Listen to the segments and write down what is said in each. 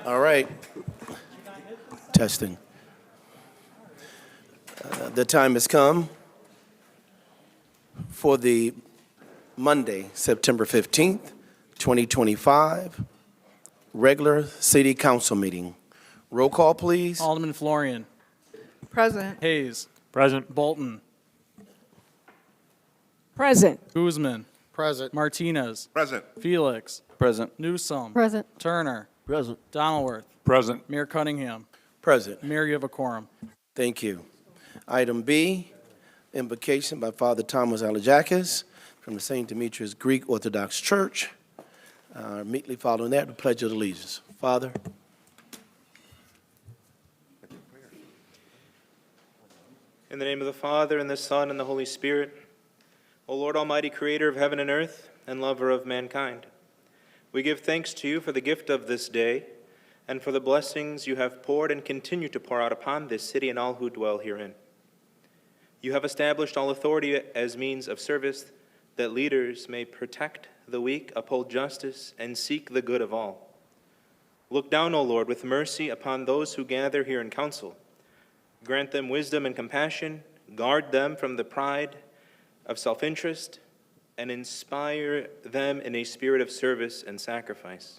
All right. Testing. The time has come for the Monday, September 15th, 2025, regular city council meeting. Roll call, please. Alderman Florian. Present. Hayes. Present. Bolton. Present. Guzman. Present. Martinez. Present. Felix. Present. Newsome. Present. Turner. Present. Donaldworth. Present. Mayor Cunningham. Present. Mayor, you have a quorum. Thank you. Item B, invocation by Father Thomas Alajakis from the St. Demetrius Greek Orthodox Church. Immediately following that, the Pledge of Allegiance. Father. In the name of the Father, and the Son, and the Holy Spirit, O Lord Almighty, creator of heaven and earth, and lover of mankind, we give thanks to you for the gift of this day, and for the blessings you have poured and continue to pour out upon this city and all who dwell herein. You have established all authority as means of service, that leaders may protect the weak, uphold justice, and seek the good of all. Look down, O Lord, with mercy upon those who gather here in council. Grant them wisdom and compassion, guard them from the pride of self-interest, and inspire them in a spirit of service and sacrifice.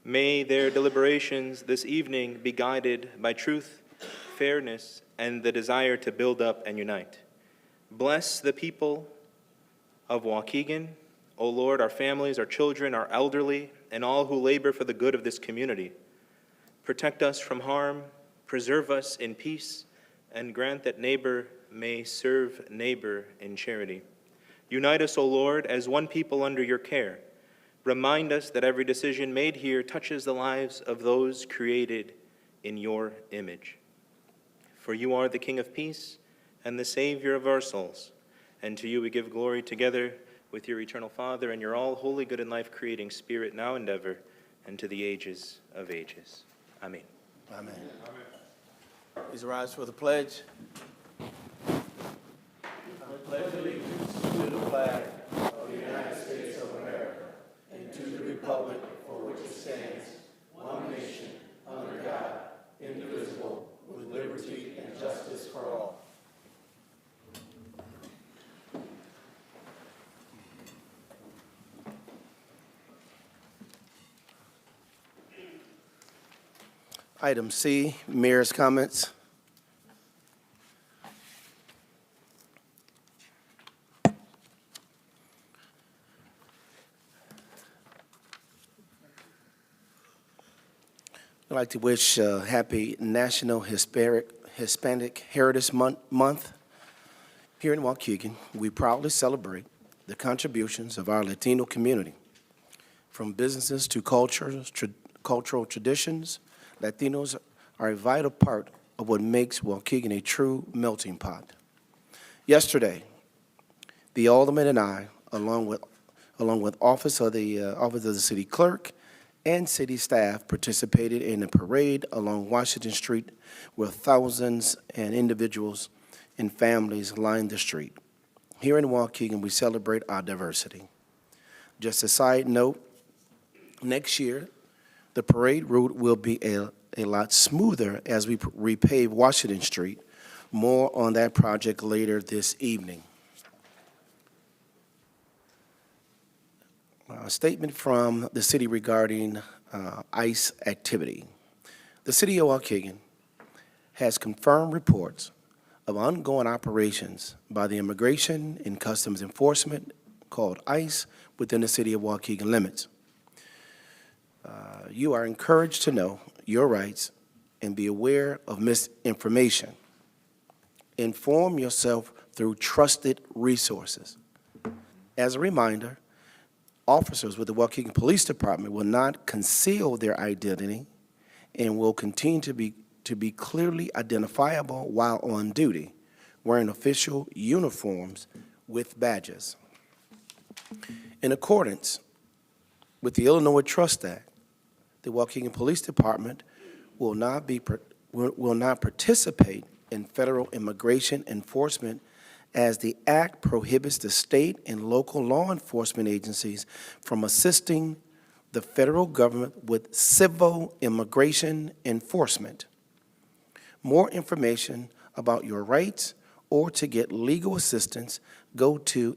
May their deliberations this evening be guided by truth, fairness, and the desire to build up and unite. Bless the people of Waukegan, O Lord, our families, our children, our elderly, and all who labor for the good of this community. Protect us from harm, preserve us in peace, and grant that neighbor may serve neighbor in charity. Unite us, O Lord, as one people under your care. Remind us that every decision made here touches the lives of those created in your image. For you are the King of peace and the Savior of our souls, and to you we give glory together with your eternal Father and your all-holy, good, and life-creating Spirit, now and ever, and to the ages of ages. Amen. Amen. Please rise for the pledge. I pledge allegiance to the flag of the United States of America and to the republic for which it stands, one nation, under God, indivisible, with liberty and justice for all. Item C, Mayor's comments. I'd like to wish happy National Hispanic Heritage Month. Here in Waukegan, we proudly celebrate the contributions of our Latino community. From businesses to cultural traditions, Latinos are a vital part of what makes Waukegan a true melting pot. Yesterday, the alderman and I, along with office of the city clerk and city staff, participated in a parade along Washington Street where thousands and individuals and families lined the street. Here in Waukegan, we celebrate our diversity. Just a side note, next year, the parade route will be a lot smoother as we repave Washington Street. More on that project later this evening. A statement from the city regarding ICE activity. The city of Waukegan has confirmed reports of ongoing operations by the Immigration and Customs Enforcement, called ICE, within the city of Waukegan limits. You are encouraged to know your rights and be aware of misinformation. Inform yourself through trusted resources. As a reminder, officers with the Waukegan Police Department will not conceal their identity and will continue to be clearly identifiable while on duty, wearing official uniforms with badges. In accordance with the Illinois Trust Act, the Waukegan Police Department will not participate in federal immigration enforcement, as the act prohibits the state and local law enforcement agencies from assisting the federal government with civil immigration enforcement. More information about your rights or to get legal assistance, go to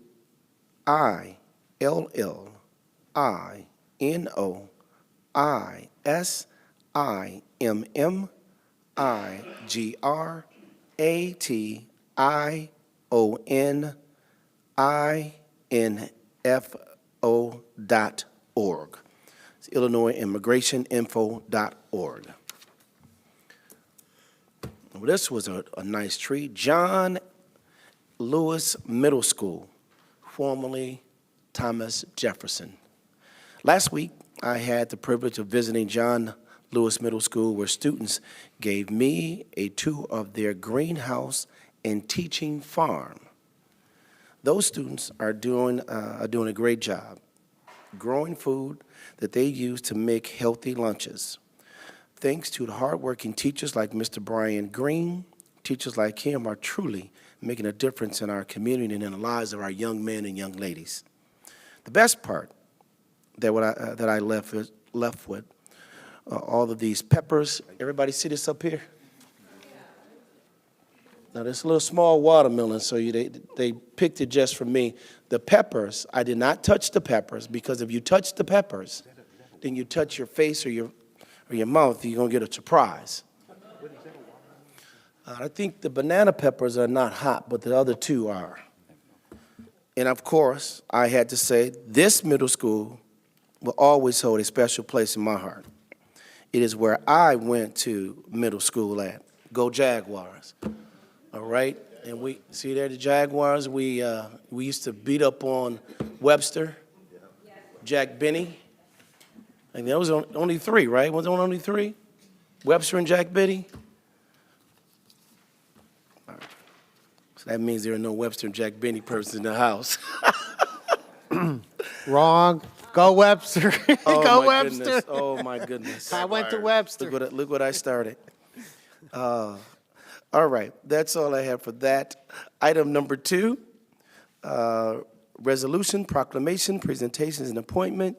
ILLINIGRATIONINFO.org. It's IllinoisImmigrationInfo.org. Well, this was a nice treat. John Lewis Middle School, formerly Thomas Jefferson. Last week, I had the privilege of visiting John Lewis Middle School, where students gave me a tour of their greenhouse and teaching farm. Those students are doing a great job growing food that they use to make healthy lunches. Thanks to the hardworking teachers like Mr. Brian Green, teachers like him are truly making a difference in our community and in the lives of our young men and young ladies. The best part that I left with, all of these peppers. Everybody see this up here? Now, this little small watermelon, so they picked it just for me. The peppers, I did not touch the peppers, because if you touch the peppers, then you touch your face or your mouth, you're going to get a surprise. I think the banana peppers are not hot, but the other two are. And of course, I had to say, this middle school will always hold a special place in my heart. It is where I went to middle school at. Go Jaguars. All right? And we see there the Jaguars. We used to beat up on Webster, Jack Benny. And there was only three, right? Was there only three? Webster and Jack Benny? All right. So that means there are no Webster and Jack Benny persons in the house. Wrong. Go Webster. Oh, Go my Webster. Goodness. Oh, my goodness. I went to Webster. Look what I started. All right, that's all I have for that. Item number 2, resolution, proclamation, presentations, and appointment.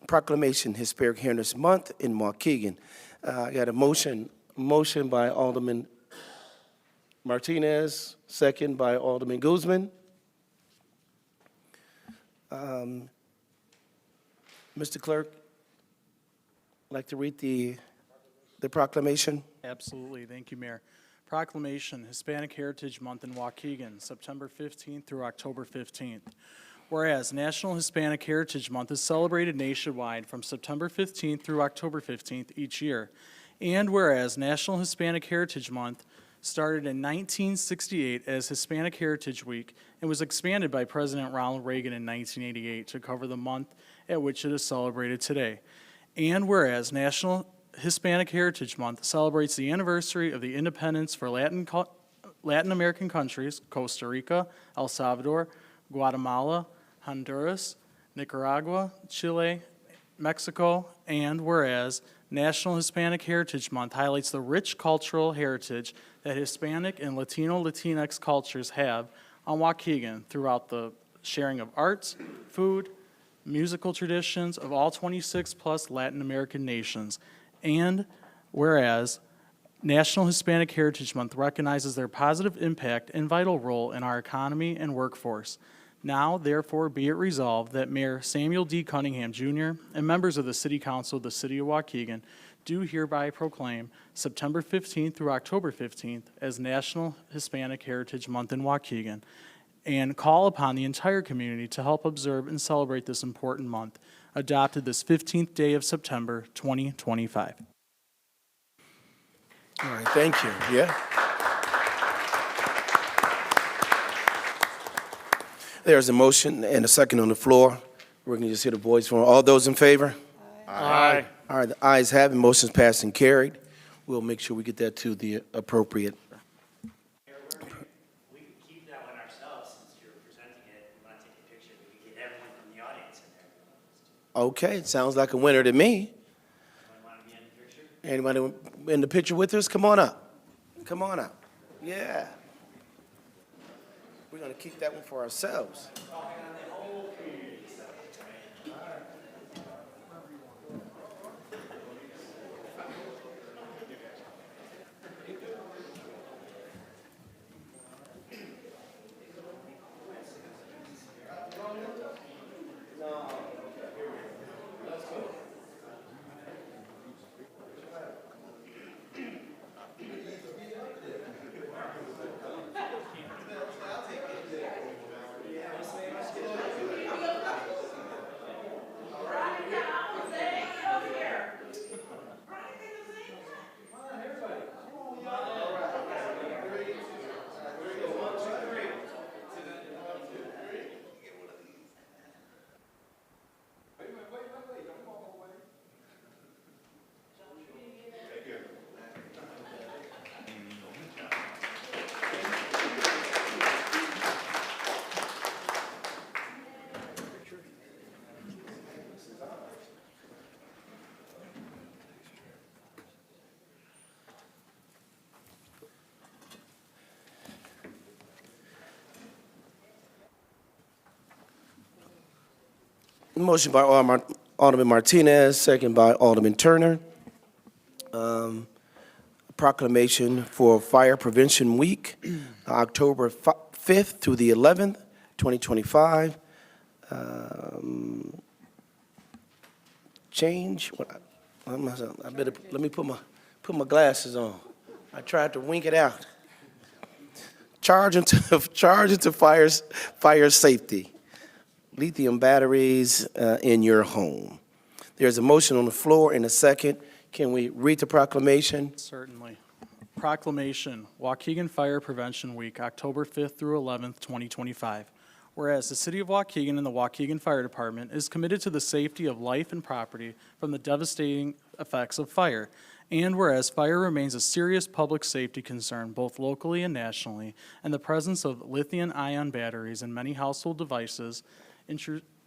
Proclamation, Hispanic Heritage Month in Waukegan. I got a motion by Alderman Martinez, second by Alderman Guzman. Mr. Clerk, I'd like to read the proclamation. Absolutely. Thank you, Mayor. Proclamation, Hispanic Heritage Month in Waukegan, September 15th through October 15th. Whereas National Hispanic Heritage Month is celebrated nationwide from September 15th through October 15th each year. And whereas National Hispanic Heritage Month started in 1968 as Hispanic Heritage Week and was expanded by President Ronald Reagan in 1988 to cover the month at which it is celebrated today. And whereas National Hispanic Heritage Month celebrates the anniversary of the independence for Latin American countries, Costa Rica, El Salvador, Guatemala, Honduras, Nicaragua, Chile, Mexico, and whereas National Hispanic Heritage Month highlights the rich cultural heritage that Hispanic and Latinx cultures have on Waukegan throughout the sharing of arts, food, musical traditions of all 26-plus Latin American nations. And whereas National Hispanic Heritage Month recognizes their positive impact and vital role in our economy and workforce. Now, therefore, be it resolved that Mayor Samuel D. Cunningham, Jr. and members of the City Council of the City of Waukegan do hereby proclaim September 15th through October 15th as National Hispanic Heritage Month in Waukegan, and call upon the entire community to help observe and celebrate this important month, adopted this 15th day of September, 2025. All right, thank you. Yeah. There's a motion and a second on the floor. We're going to just hear the voice from all those in favor. Aye. All right, the ayes have it. Motion's passed and carried. We'll make sure we get that to the appropriate. We can keep that one ourselves since you're presenting it. We want to take a picture. We can get everyone from the audience in there. Okay, it sounds like a winner to me. Anyone want to be in the picture? Anybody in the picture with us? Come on up. Come on up. Yeah. We're going to keep that one for ourselves. Motion by Alderman Martinez, second by Alderman Turner. Proclamation for Fire Prevention Week, October 5th through the 11th, 2025. Change. I better let me put my glasses on. I tried to wink it out. Charge into fire safety. Lithium batteries in your home. There's a motion on the floor and a second. Can we read the proclamation? Certainly. Proclamation, Waukegan Fire Prevention Week, October 5th through 11th, 2025. Whereas the City of Waukegan and the Waukegan Fire Department is committed to the safety of life and property from the devastating effects of fire. And whereas fire remains a serious public safety concern both locally and nationally, and the presence of lithium-ion batteries in many household devices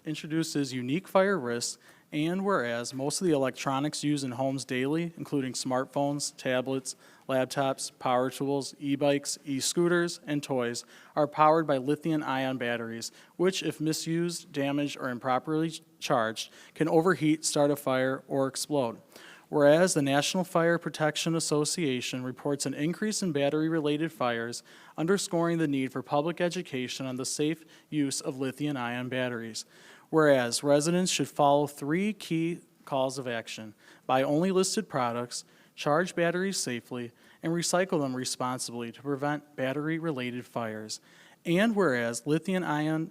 introduces unique fire risks. And whereas most of the electronics used in homes daily, including smartphones, tablets, laptops, power tools, e-bikes, e-scooters, and toys, are powered by lithium-ion batteries, which, if misused, damaged, or improperly charged, can overheat, start a fire, or explode. Whereas the National Fire Protection Association reports an increase in battery-related fires, underscoring the need for public education on the safe use of lithium-ion batteries. Whereas residents should follow 3 key calls of action: buy only listed products, charge batteries safely, and recycle them responsibly to prevent battery-related fires. And whereas lithium-ion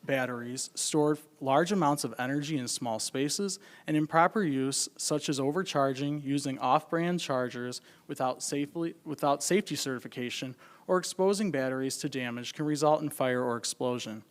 batteries store large amounts of energy in small spaces, and improper use, such as overcharging, using off-brand chargers without safety certification, or exposing batteries to damage, can result in fire or explosion.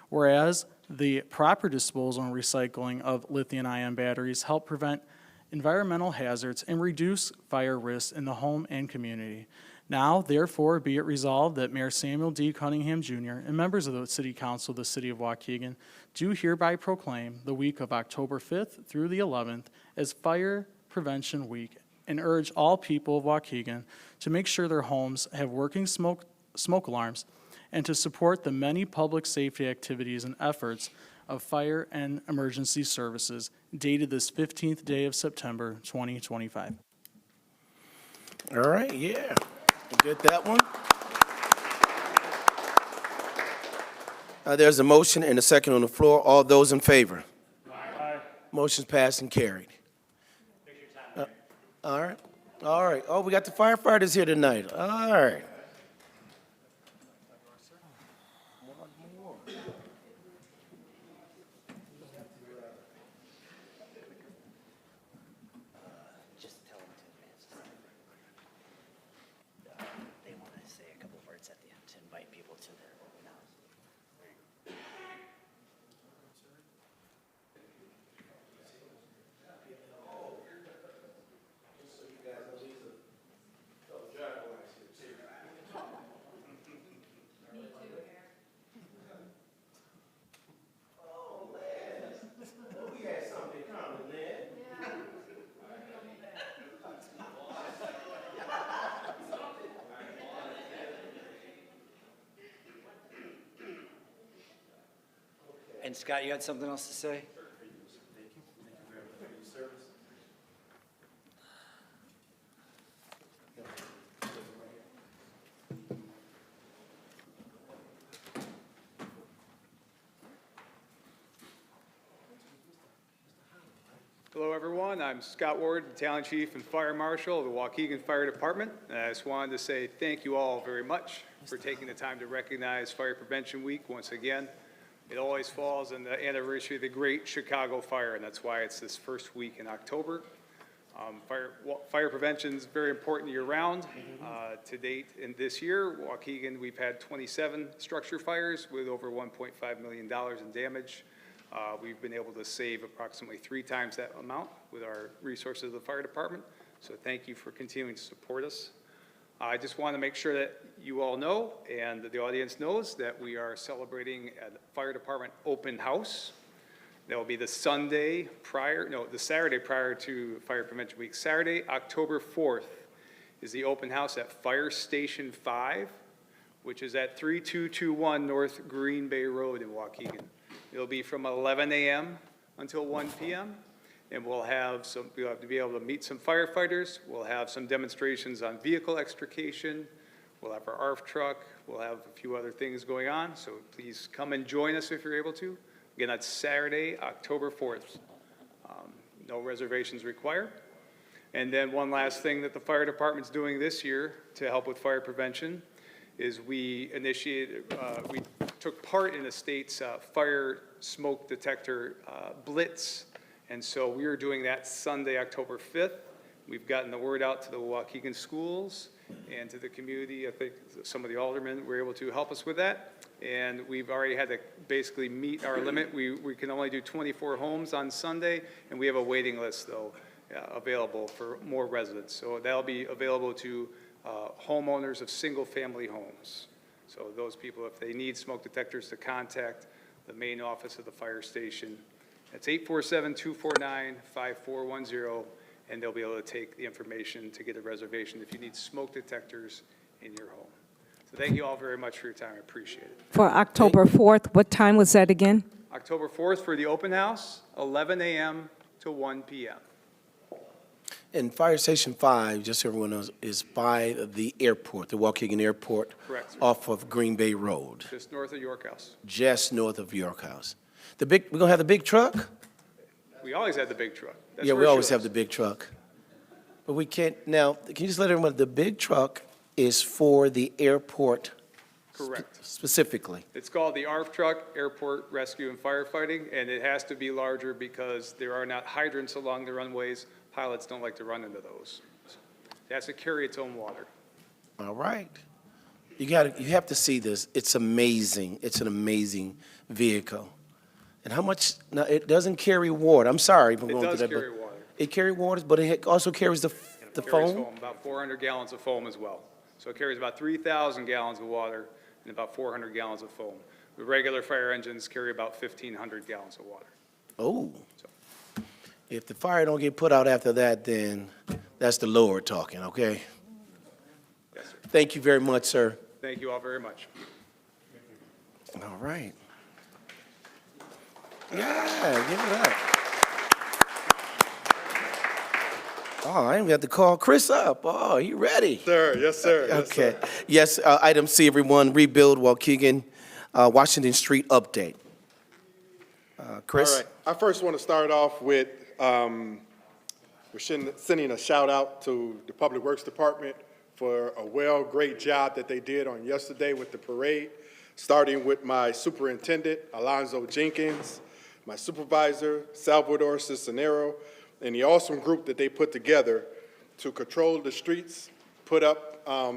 Whereas the proper disposal and recycling of lithium-ion batteries help prevent environmental hazards and reduce fire risks in the home and community. Now, therefore, be it resolved that Mayor Samuel D. Cunningham, Jr. and members of the City Council of the City of Waukegan do hereby proclaim the week of October 5th through the 11th as Fire Prevention Week, and urge all people of Waukegan to make sure their homes have working smoke alarms, and to support the many public safety activities and efforts of fire and emergency services, dated this 15th day of September, 2025. All right, yeah. Get that one. There's a motion and a second on the floor. All those in favor? Aye. Motion's passed and carried. All right. All right. Oh, we got the firefighters here tonight. All right. Just tell them to advance. They want to say a couple words at the end to invite people to their open house. And Scott, you had something else to say? Hello, everyone. I'm Scott Ward, Battalion Chief and Fire Marshal of the Waukegan Fire Department. And I just wanted to say thank you all very much for taking the time to recognize Fire Prevention Week once again. It always falls on the anniversary of the Great Chicago Fire, and that's why it's this first week in October. Fire prevention is very important year-round. To date, in this year, Waukegan, we've had 27 structure fires with over $1.5 million in damage. We've been able to save approximately 3 times that amount with our resources of the fire department. So thank you for continuing to support us. I just want to make sure that you all know and that the audience knows that we are celebrating a fire department open house. That will be the Saturday prior to Fire Prevention Week. Saturday, October 4th is the open house at Fire Station 5, which is at 3221 North Green Bay Road in Waukegan. It'll be from 11 a.m. until 1 p.m. And we'll have to be able to meet some firefighters. We'll have some demonstrations on vehicle extrication. We'll have our ARF truck. We'll have a few other things going on. So please come and join us if you're able to. Again, that's Saturday, October 4th. No reservations required. And then one last thing that the fire department's doing this year to help with fire prevention is we took part in the state's fire smoke detector blitz. And so we are doing that Sunday, October 5th. We've gotten the word out to the Waukegan schools and to the community. I think some of the aldermen were able to help us with that. And we've already had to basically meet our limit. We can only do 24 homes on Sunday, and we have a waiting list, though, available for more residents. So that'll be available to homeowners of single-family homes. So those people, if they need smoke detectors, to contact the main office of the fire station. That's 847-249-5410, and they'll be able to take the information to get a reservation if you need smoke detectors in your home. So thank you all very much for your time. I appreciate it. For October 4th, what time was that again? October 4th for the open house, 11 a.m. to 1 p.m. And Fire Station 5, just so everyone knows, is by the airport, the Waukegan Airport. Correct, sir. Off of Green Bay Road, Just north of York House. just north of York House. We're gonna have the big truck? We always had the big truck. That's Yeah, where we it always shows. have the big truck. But we can't, now, can you just let everyone, the big truck is for the airport Correct. specifically? It's called the ARF truck, Airport Rescue and Firefighting, and it has to be larger because there are not hydrants along the runways. Pilots don't like to run into those. It has to carry its own water. All right. You have to see this. It's amazing. It's an amazing vehicle. And how much, now, it doesn't carry water. I'm sorry if I'm It going does through that. carry but water. It carries water, but it also carries the Carries foam? about 400 gallons of foam as well. So it carries about 3,000 gallons of water and about 400 gallons of foam. The regular fire engines carry about 1,500 gallons of water. Oh. So- If the fire don't get put out after that, then that's the Lord talking, okay? Yes, sir. Thank you very much, sir. Thank you all very much. All right. Yeah, give it up. Oh, I didn't have to call Chris up. Oh, you ready? Sir, yes, sir. Yes, Okay. sir. Yes, item C, everyone, rebuild Waukegan, Washington Street update. Chris? All right. I first want to start off with, we're sending a shout out to the Public Works Department for a great job that they did on yesterday with the parade, starting with my superintendent, Alonzo Jenkins, my supervisor, Salvador Cisnero, and the awesome group that they put together to control the streets, put up all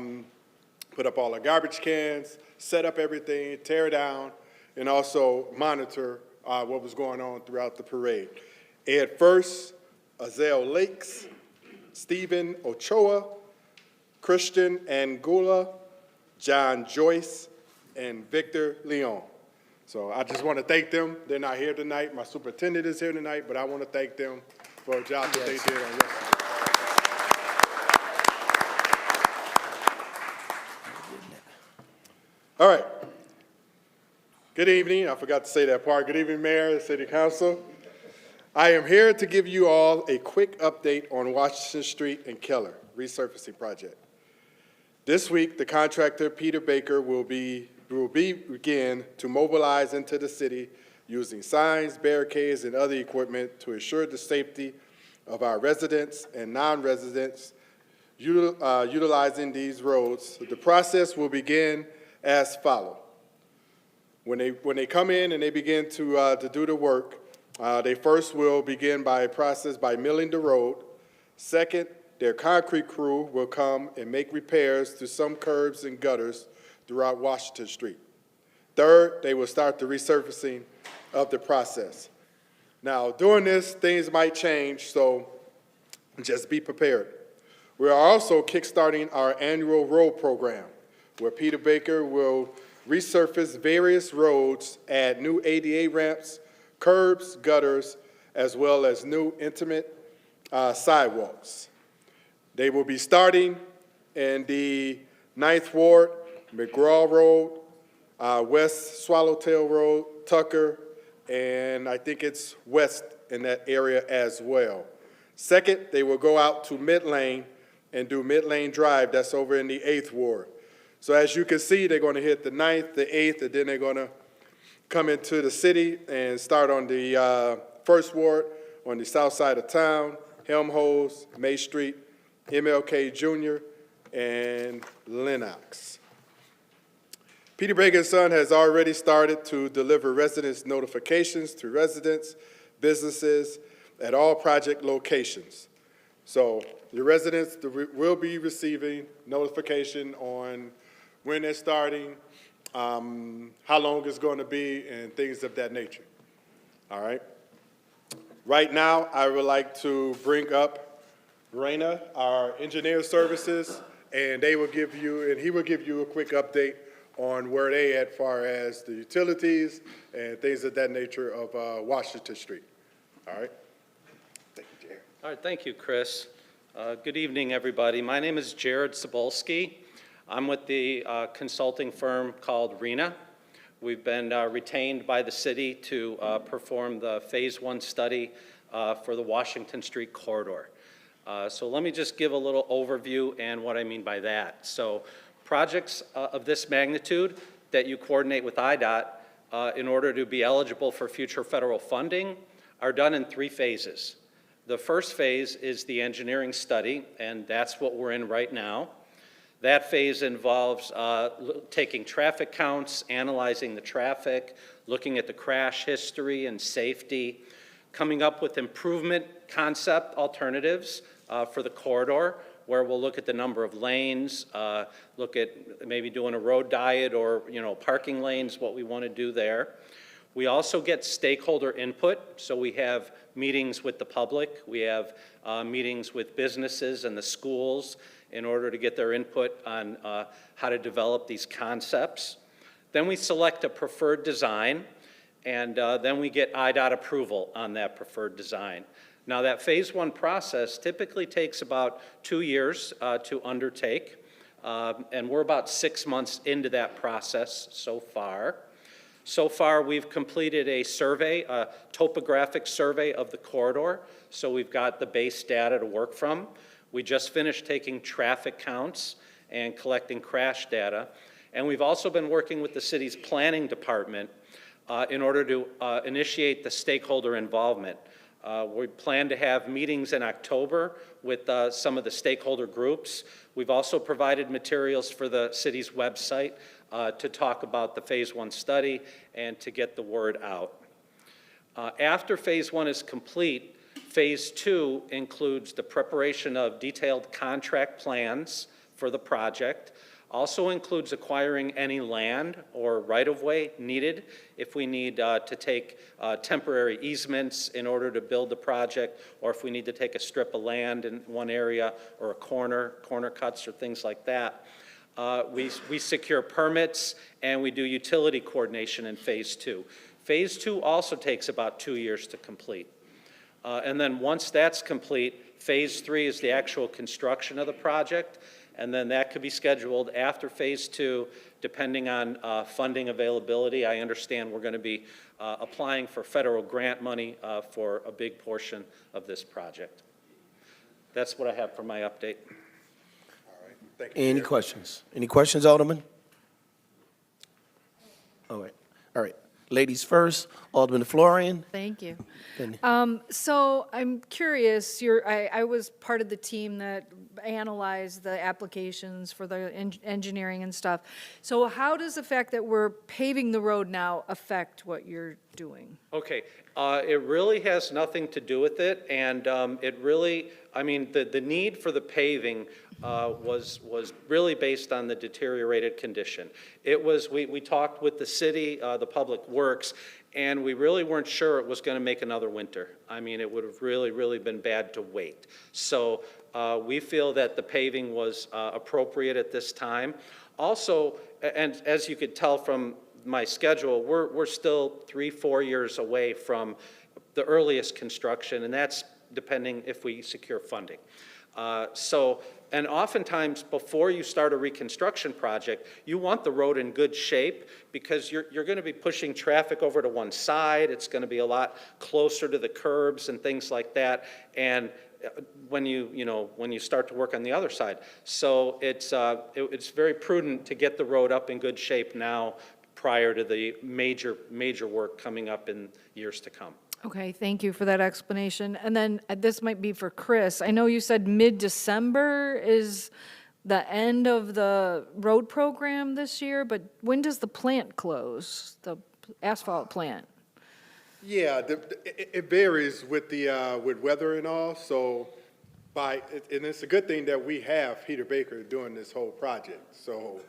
the garbage cans, set up everything, tear down, and also monitor what was going on throughout the parade. Ed First, Azel Lakes, Stephen Ochoa, Christian Angula, John Joyce, and Victor Leon. So I just want to thank them. They're not here tonight. My superintendent is here tonight, but I want to thank them for a job that they did on yesterday. All right. Good evening. I forgot to say that part. Good evening, Mayor and City Council. I am here to give you all a quick update on Washington Street and Keller resurfacing project. This week, the contractor, Peter Baker, will begin to mobilize into the city using signs, barricades, and other equipment to ensure the safety of our residents and non-residents utilizing these roads. The process will begin as follows. When they come in and they begin to do the work, they first will begin by a process by milling the road. Second, their concrete crew will come and make repairs to some curbs and gutters throughout Washington Street. Third, they will start the resurfacing of the process. Now, during this, things might change, so just be prepared. We are also kickstarting our annual road program, where Peter Baker will resurface various roads, add new ADA ramps, curbs, gutters, as well as new intimate sidewalks. They will be starting in the 9th Ward, McGraw Road, West Swallowtail Road, Tucker, and I think it's west in that area as well. Second, they will go out to Mid Lane and do Mid Lane Drive, that's over in the 8th Ward. So as you can see, they're going to hit the 9th, the 8th, and then they're going to come into the city and start on the 1st Ward, on the south side of town, Helmholtz, May Street, MLK Jr., and Lenox. Peter Bragg & Son has already started to deliver residents' notifications to residents, businesses, at all project locations. So your residents will be receiving notification on when they're starting, how long it's going to be, and things of that nature. All right? Right now, I would like to bring up Raina, our engineer services, and he will give you a quick update on where they at far as the utilities and things of that nature of Washington Street. All right? Thank you, Jared. All right, thank you, Chris. Good evening, everybody. My name is Jared Cebulski. I'm with the consulting firm called RENA. We've been retained by the city to perform the Phase 1 study for the Washington Street corridor. So let me just give a little overview and what I mean by that. So projects of this magnitude that you coordinate with IDOT in order to be eligible for future federal funding are done in 3 phases. The first phase is the engineering study, and that's what we're in right now. That phase involves taking traffic counts, analyzing the traffic, looking at the crash history and safety, coming up with improvement concept alternatives for the corridor, where we'll look at the number of lanes, look at maybe doing a road diet or, parking lanes, what we want to do there. We also get stakeholder input, so we have meetings with the public, we have meetings with businesses and the schools in order to get their input on how to develop these concepts. Then we select a preferred design, and then we get IDOT approval on that preferred design. Now, that Phase 1 process typically takes about 2 years to undertake, and we're about 6 months into that process so far. So far, we've completed a survey, a topographic survey of the corridor, so we've got the base data to work from. We just finished taking traffic counts and collecting crash data, and we've also been working with the city's planning department in order to initiate the stakeholder involvement. We plan to have meetings in October with some of the stakeholder groups. We've also provided materials for the city's website to talk about the Phase 1 study and to get the word out. After Phase 1 is complete, Phase 2 includes the preparation of detailed contract plans for the project, also includes acquiring any land or right-of-way needed if we need to take temporary easements in order to build the project, or if we need to take a strip of land in one area or a corner cuts or things like that. We secure permits and we do utility coordination in Phase 2. Phase 2 also takes about 2 years to complete. And then once that's complete, Phase 3 is the actual construction of the project, and then that could be scheduled after Phase 2, depending on funding availability. I understand we're going to be applying for federal grant money for a big portion of this project. That's what I have for my update. Thank you, Any Jared. questions? Any questions, Alderman? All right. Ladies first, Alderman Florian. Thank you. Then- So I'm curious, I was part of the team that analyzed the applications for the engineering and stuff. So how does the fact that we're paving the road now affect what you're doing? Okay, it really has nothing to do with it, and it really, the need for the paving was really based on the deteriorated condition. It was, we talked with the city, the Public Works, and we really weren't sure it was going to make another winter. It would have really been bad to wait. So we feel that the paving was appropriate at this time. Also, and as you could tell from my schedule, we're still 3-4 years away from the earliest construction, and that's depending if we secure funding. And oftentimes, before you start a reconstruction project, you want the road in good shape because you're going to be pushing traffic over to one side. It's going to be a lot closer to the curbs and things like that. And when you start to work on the other side, so it's very prudent to get the road up in good shape now, prior to the major work coming up in years to come. Okay, thank you for that explanation. And then this might be for Chris. I know you said mid-December is the end of the road program this year, but when does the plant close, the asphalt plant? Yeah, it varies with with weather and all, so and it's a good thing that we have Peter Baker doing this whole project, so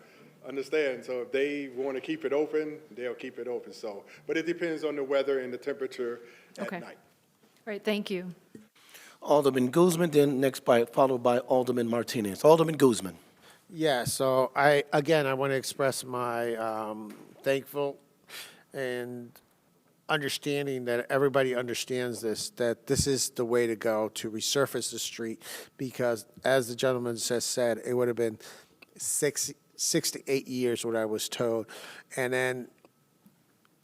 understand, so if they want to keep it open, they'll keep it open, so, but it depends on the weather and the temperature at Okay. night. All right, thank you. Alderman Guzman, then followed by Alderman Martinez. Alderman Guzman. Yeah, so I want to express my thankful and understanding that everybody understands this, that this is the way to go to resurface the street, because as the gentleman just said, it would have been 6 to 8 years, what I was told. And then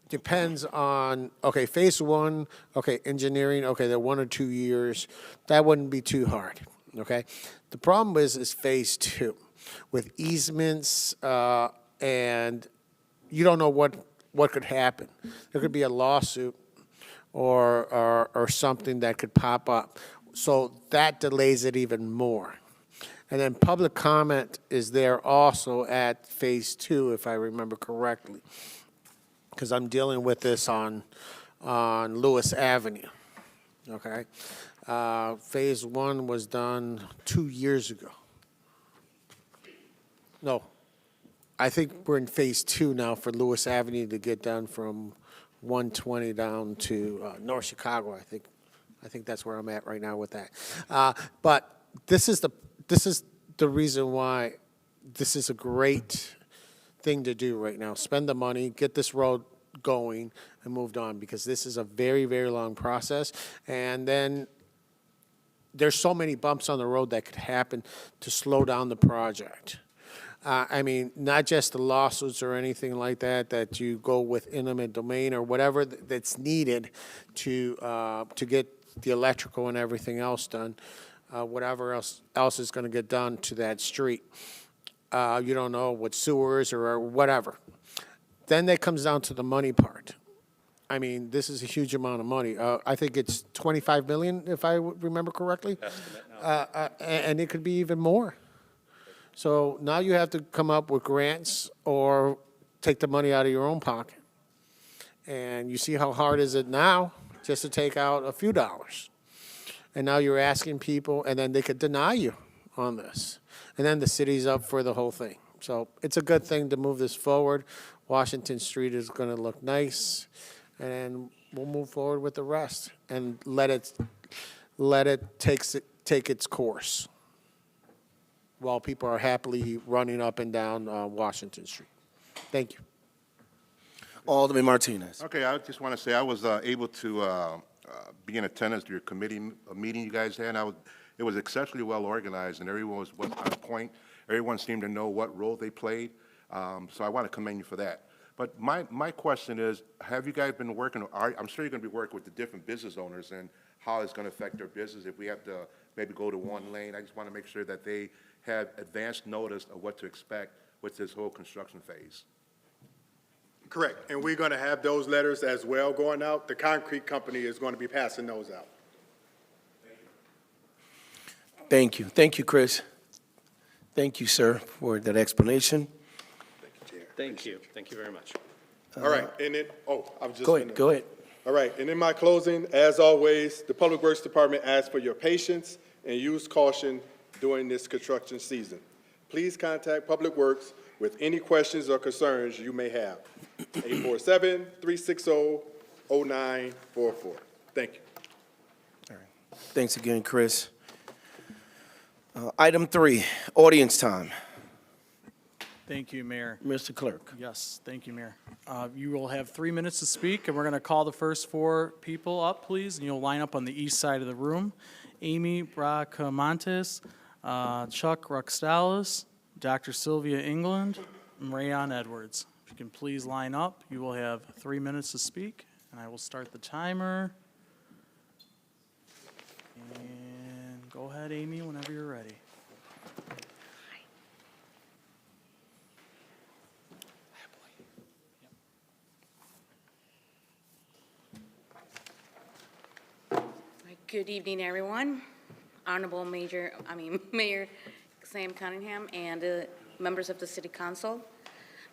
depends on, okay, phase one, okay, engineering, okay, they're 1 or 2 years. That wouldn't be too hard, okay? The problem is phase two with easements, and you don't know what could happen. There could be a lawsuit or something that could pop up. So that delays it even more. And then public comment is there also at phase two, if I remember correctly, because I'm dealing with this on Lewis Avenue, okay? Phase one was done 2 years ago. No, I think we're in phase two now for Lewis Avenue to get done from 120 down to North Chicago, I think that's where I'm at right now with that. But this is the reason why this is a great thing to do right now. Spend the money, get this road going, and moved on, because this is a very, very long process. And then there's so many bumps on the road that could happen to slow down the project. I mean, not just the lawsuits or anything like that, that you go with eminent domain or whatever that's needed to get the electrical and everything else done. Whatever else is going to get done to that street. You don't know what sewers or whatever. Then that comes down to the money part. I mean, this is a huge amount of money. I think it's $25 million, if I remember correctly. And it could be even more. So now you have to come up with grants or take the money out of your own pocket. And you see how hard is it now just to take out a few dollars. And now you're asking people, and then they could deny you on this. And then the city's up for the whole thing. So it's a good thing to move this forward. Washington Street is going to look nice, and we'll move forward with the rest and let it take its course while people are happily running up and down Washington Street. Thank you. Alderman Martinez. Okay, I just want to say I was able to be in attendance to your committee meeting you guys had. And it was exceptionally well organized, and everyone was on point. Everyone seemed to know what role they played. So I want to commend you for that. But my question is, have you guys been working, I'm sure you're going to be working with the different business owners and how it's going to affect their business if we have to maybe go to one lane. I just want to make sure that they have advanced notice of what to expect with this whole construction phase. Correct, and we're going to have those letters as well going out. The concrete company is going to be passing those out. Thank you. Thank you, Chris. Thank you, sir, for that explanation. Thank you. Thank you very much. All right, and then, I was just. Go ahead. All right, and in my closing, as always, the Public Works Department asks for your patience and use caution during this construction season. Please contact Public Works with any questions or concerns you may have. 847-360-0944. Thank you. All right. Thanks again, Chris. Item 3, audience time. Thank you, Mayor. Mr. Clerk. Yes, thank you, Mayor. You will have 3 minutes to speak, and we're going to call the first 4 people up, please, and you'll line up on the east side of the room. Amy Bracamontes, Chuck Ruxtalis, Dr. Sylvia England, and Rayon Edwards. If you can please line up, you will have 3 minutes to speak, and I will start the timer. And go ahead, Amy, whenever you're ready. Good evening, everyone. Honorable Mayor Sam Cunningham and members of the City Council.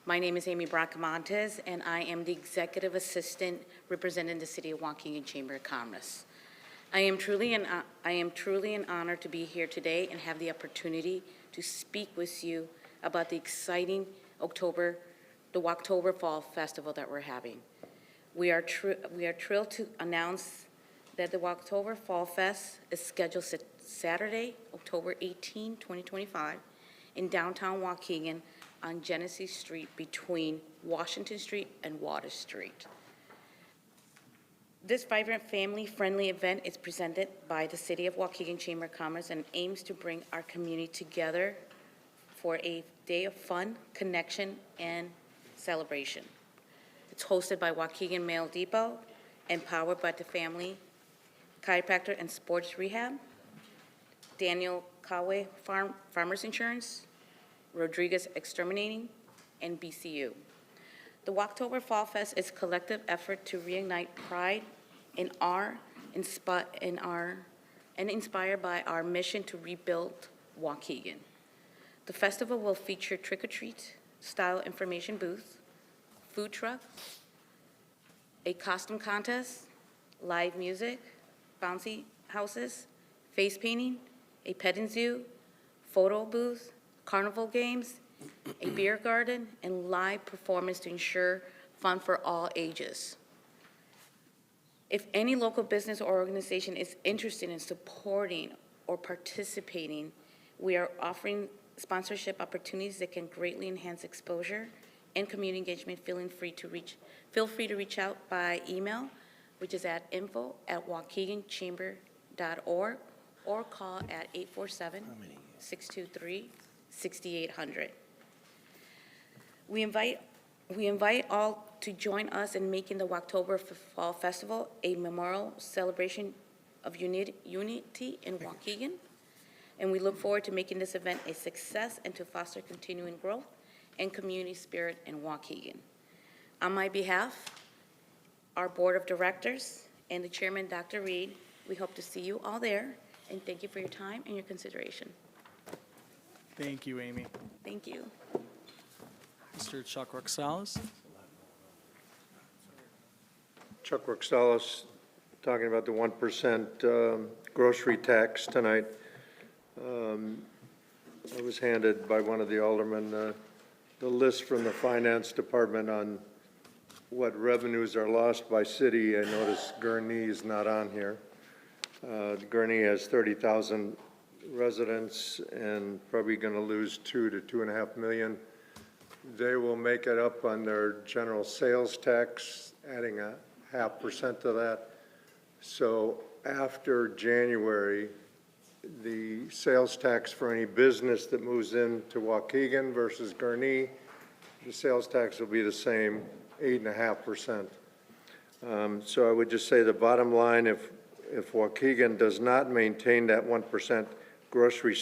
My name is Amy Bracamontes, and I am the Executive Assistant representing the City of Waukegan Chamber of Commerce. I am truly an honor to be here today and have the opportunity to speak with you about the exciting the Waukegan Fall Festival that we're having. We are thrilled to announce that the Waukegan Fall Fest is scheduled Saturday, October 18, 2025, in downtown Waukegan on Genesee Street between Washington Street and Water Street. This vibrant, family-friendly event is presented by the City of Waukegan Chamber of Commerce and aims to bring our community together for a day of fun, connection, and celebration. It's hosted by Waukegan Mail Depot and powered by the Family Chiropractor and Sports Rehab, Daniel Coway Farmers Insurance, Rodriguez Exterminating, and BCU. The Waukegan Fall Fest is a collective effort to reignite pride and inspired by our mission to rebuild Waukegan. The festival will feature trick-or-treat style information booth, food truck, a costume contest, live music, bouncy houses, face painting, a petting zoo, photo booth, carnival games, a beer garden, and live performance to ensure fun for all ages. If any local business or organization is interested in supporting or participating, we are offering sponsorship opportunities that can greatly enhance exposure and community engagement. Feel free to reach out by email, which is at info@waukeganchamber.org, or call at 847-623-6800. We invite all to join us in making the Waukegan Fall Festival a memorial celebration of unity in Waukegan, and we look forward to making this event a success and to foster continuing growth and community spirit in Waukegan. On my behalf, our Board of Directors, and the Chairman, Dr. Reed, we hope to see you all there, and thank you for your time and your consideration. Thank you, Amy. Thank you. Mr. Chuck Ruxtalis. Chuck Ruxtalis, talking about the 1% grocery tax tonight. I was handed by one of the aldermen the list from the Finance Department on what revenues are lost by city. I noticed Gurnee is not on here. Gurnee has 30,000 residents and probably going to lose 2 to 2.5 million. They will make it up on their general sales tax, adding a 0.5% to that. So after January, the sales tax for any business that moves into Waukegan versus Gurnee, the sales tax will be the same, 8.5%. So I would just say the bottom line, if Waukegan does not maintain that 1% grocery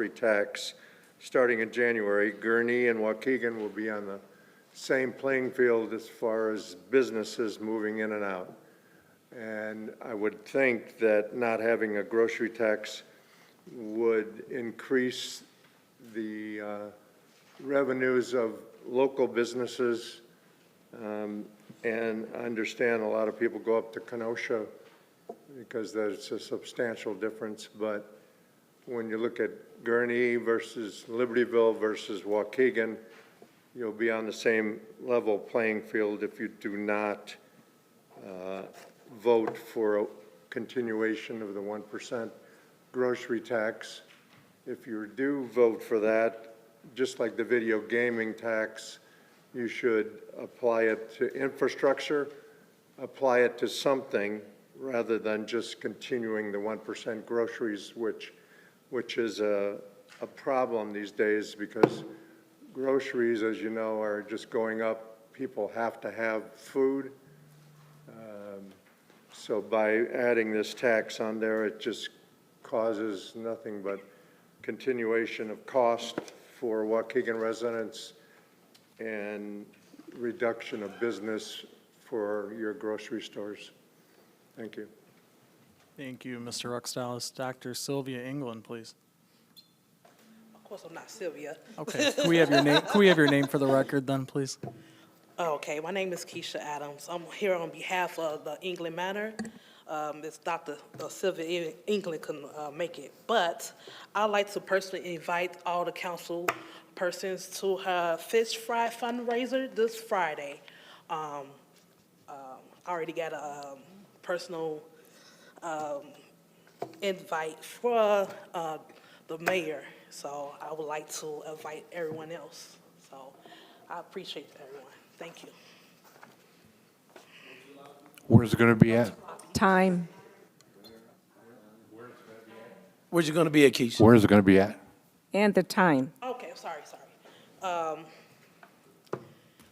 tax starting in January, Gurnee and Waukegan will be on the same playing field as far as businesses moving in and out. And I would think that not having a grocery tax would increase the revenues of local businesses. And I understand a lot of people go up to Kenosha because that's a substantial difference. But when you look at Gurnee versus Libertyville versus Waukegan, you'll be on the same level playing field if you do not vote for a continuation of the 1% grocery tax. If you do vote for that, just like the video gaming tax, you should apply it to infrastructure, apply it to something rather than just continuing the 1% groceries, which is a problem these days because groceries, as you know, are just going up. People have to have food. So by adding this tax on there, it just causes nothing but continuation of cost for Waukegan residents and reduction of business for your grocery stores. Thank you. Thank you, Mr. Ruxtalis. Dr. Sylvia England, please. Of course, I'm not Sylvia. Okay, can we have your name, can we have your name for the record then, please? Okay, my name is Keisha Adams. I'm here on behalf of the England Manor. It's Dr. Sylvia England couldn't make it. But I'd like to personally invite all the council persons to her fish fry fundraiser this Friday. I already got a personal invite for the mayor, so I would like to invite everyone else. So I appreciate everyone. Thank you. Where's it going to be at? Time. Where's it going to be at, Keisha? Where is it going to be at? And the time. Okay, sorry.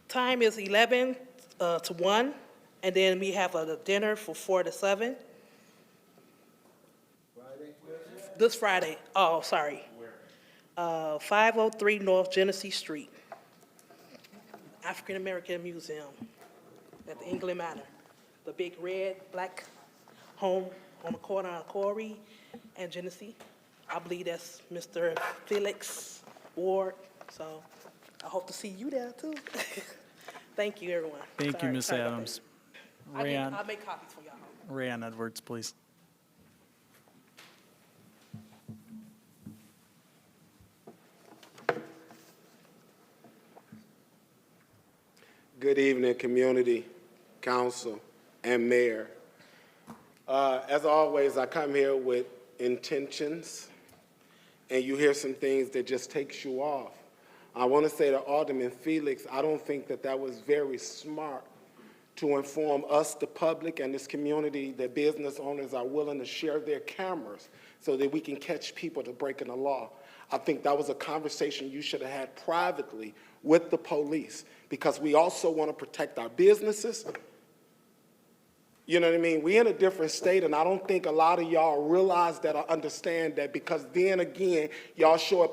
Time is 11 to 1, and then we have a dinner for 4 to 7. This Friday. Oh, sorry. 503 North Genesee Street, African American Museum at the England Manor. The big red, black home on the corner of Corey and Genesee. I believe that's Mr. Felix Ward, so I hope to see you there too. Thank you, everyone. Thank you, Ms. Adams. Rayon, I'll make copies for y'all. Rayon Edwards, please. Good evening, community, council, and mayor. As always, I come here with intentions, and you hear some things that just takes you off. I want to say to Alderman Felix, I don't think that that was very smart to inform us, the public, and this community that business owners are willing to share their cameras so that we can catch people to breaking the law. I think that was a conversation you should have had privately with the police, because we also want to protect our businesses. You know what I mean? We're in a different state, and I don't think a lot of y'all realize that or understand that, because then again, y'all show up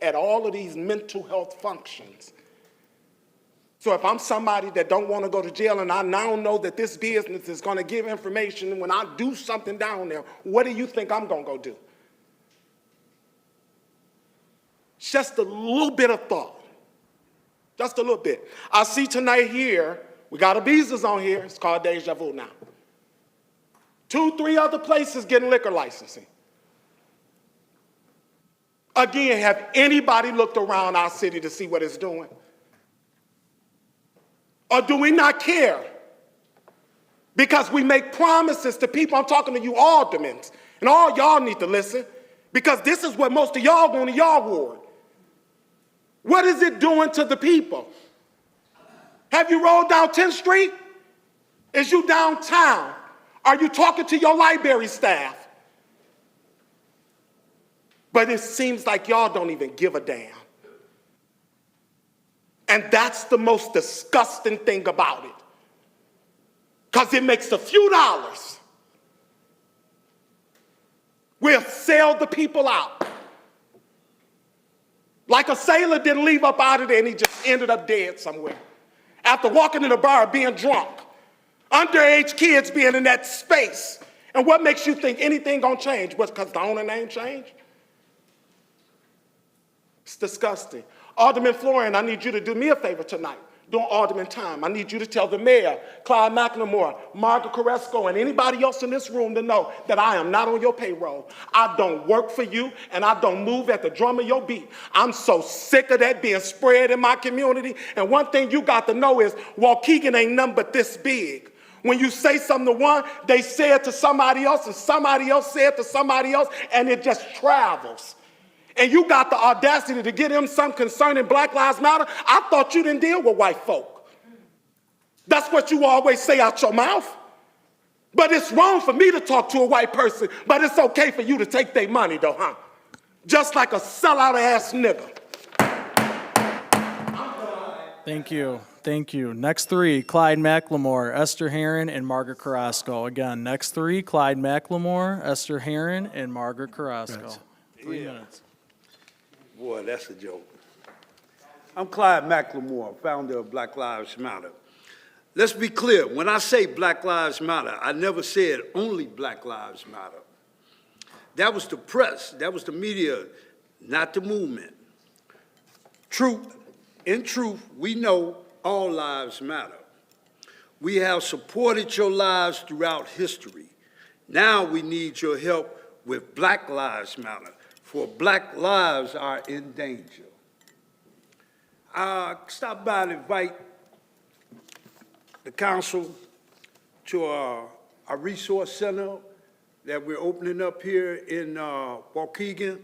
at all of these mental health functions. So if I'm somebody that don't want to go to jail and I now know that this business is going to give information when I do something down there, what do you think I'm going to go do? Just a little bit of thought. Just a little bit. I see tonight here, we got a business on here. It's called Deja Vu now. 2, 3 other places getting liquor licensing. Again, have anybody looked around our city to see what it's doing? Or do we not care? Because we make promises to people. I'm talking to you aldermen, and all y'all need to listen, because this is what most of y'all want in y'all ward. What is it doing to the people? Have you rolled down 10th Street? Is you downtown? Are you talking to your library staff? But it seems like y'all don't even give a damn. And that's the most disgusting thing about it. Because it makes a few dollars. We'll sell the people out. Like a sailor didn't leave up out of there and he just ended up dead somewhere. After walking in a bar being drunk. Underage kids being in that space. And what makes you think anything gonna change? What's because the owner name changed? It's disgusting. Alderman Florian, I need you to do me a favor tonight. During Alderman time, I need you to tell the mayor, Clyde McNamara, Margaret Carrasco, and anybody else in this room to know that I am not on your payroll. I don't work for you, and I don't move at the drum of your beat. I'm so sick of that being spread in my community. And one thing you got to know is Waukegan ain't nothing but this big. When you say something to one, they say it to somebody else, and somebody else say it to somebody else, and it just travels. And you got the audacity to get him some concerning Black Lives Matter. I thought you didn't deal with white folk. That's what you always say out your mouth. But it's wrong for me to talk to a white person, but it's okay for you to take their money though, huh? Just like a sellout ass nigga. Thank you. Thank you. Next three, Clyde McLemore, Esther Herron, and Margaret Carrasco. Again, next three, Clyde McLemore, Esther Herron, and Margaret Carrasco. 3 minutes. Boy, that's a joke. I'm Clyde McLemore, founder of Black Lives Matter. Let's be clear, when I say Black Lives Matter, I never said only Black Lives Matter. That was the press, that was the media, not the movement. In truth, we know all lives matter. We have supported your lives throughout history. Now we need your help with Black Lives Matter, for Black lives are in danger. Stop by and invite the council to our resource center that we're opening up here in Waukegan,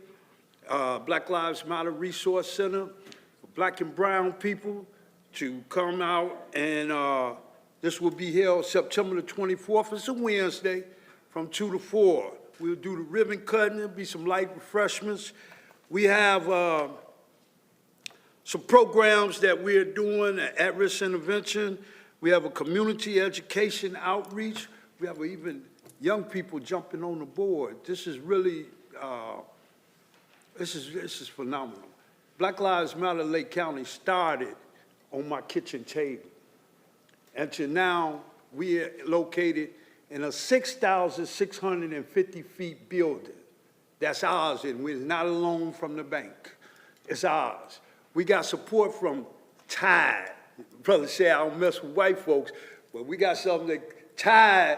Black Lives Matter Resource Center for Black and brown people to come out, and this will be held September the 24th. It's a Wednesday from 2 to 4. We'll do the ribbon cutting, there'll be some light refreshments. We have some programs that we're doing, at-risk intervention. We have a community education outreach. We have even young people jumping on the board. This is really, this is phenomenal. Black Lives Matter Lake County started on my kitchen table. And to now, we are located in a 6,650 feet building. That's ours, and we're not a loan from the bank. It's ours. We got support from Tide. Brother say I don't mess with white folks, but we got something that Tide,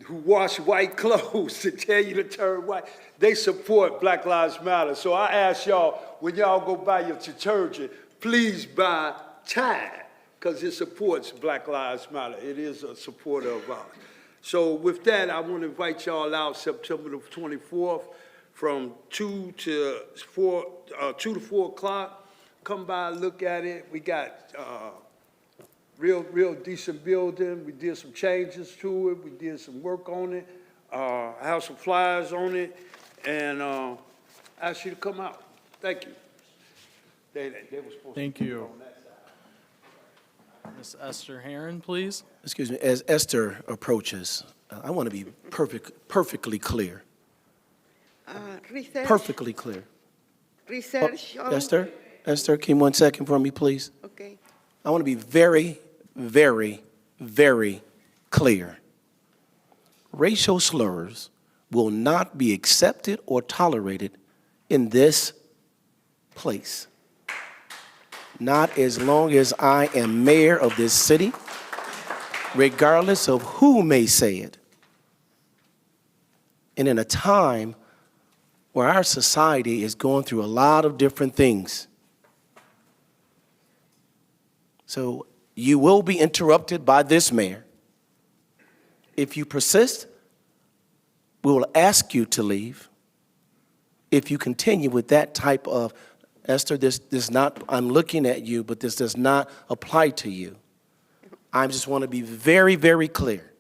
who wash white clothes to tell you to turn white. They support Black Lives Matter. So I ask y'all, when y'all go buy your detergent, please buy Tide, because it supports Black Lives Matter. It is a supporter of ours. So with that, I want to invite y'all out September the 24th from 2 to 4 o'clock. Come by, look at it. We got real decent building. We did some changes to it. We did some work on it. I have some flyers on it, and I ask you to come out. Thank you. They were supposed Thank to you. on that side. Ms. Esther Herron, please. Excuse me, as Esther approaches, I want to be perfectly clear. Perfectly clear. Research. Esther, can you 1 second for me, please? Okay. I want to be very, very, very clear. Racial slurs will not be accepted or tolerated in this place. Not as long as I am mayor of this city, regardless of who may say it. And in a time where our society is going through a lot of different things. So you will be interrupted by this mayor. If you persist, we will ask you to leave. If you continue with that type of, Esther, this not, I'm looking at you, but this does not apply to you. I just want to be very, very clear.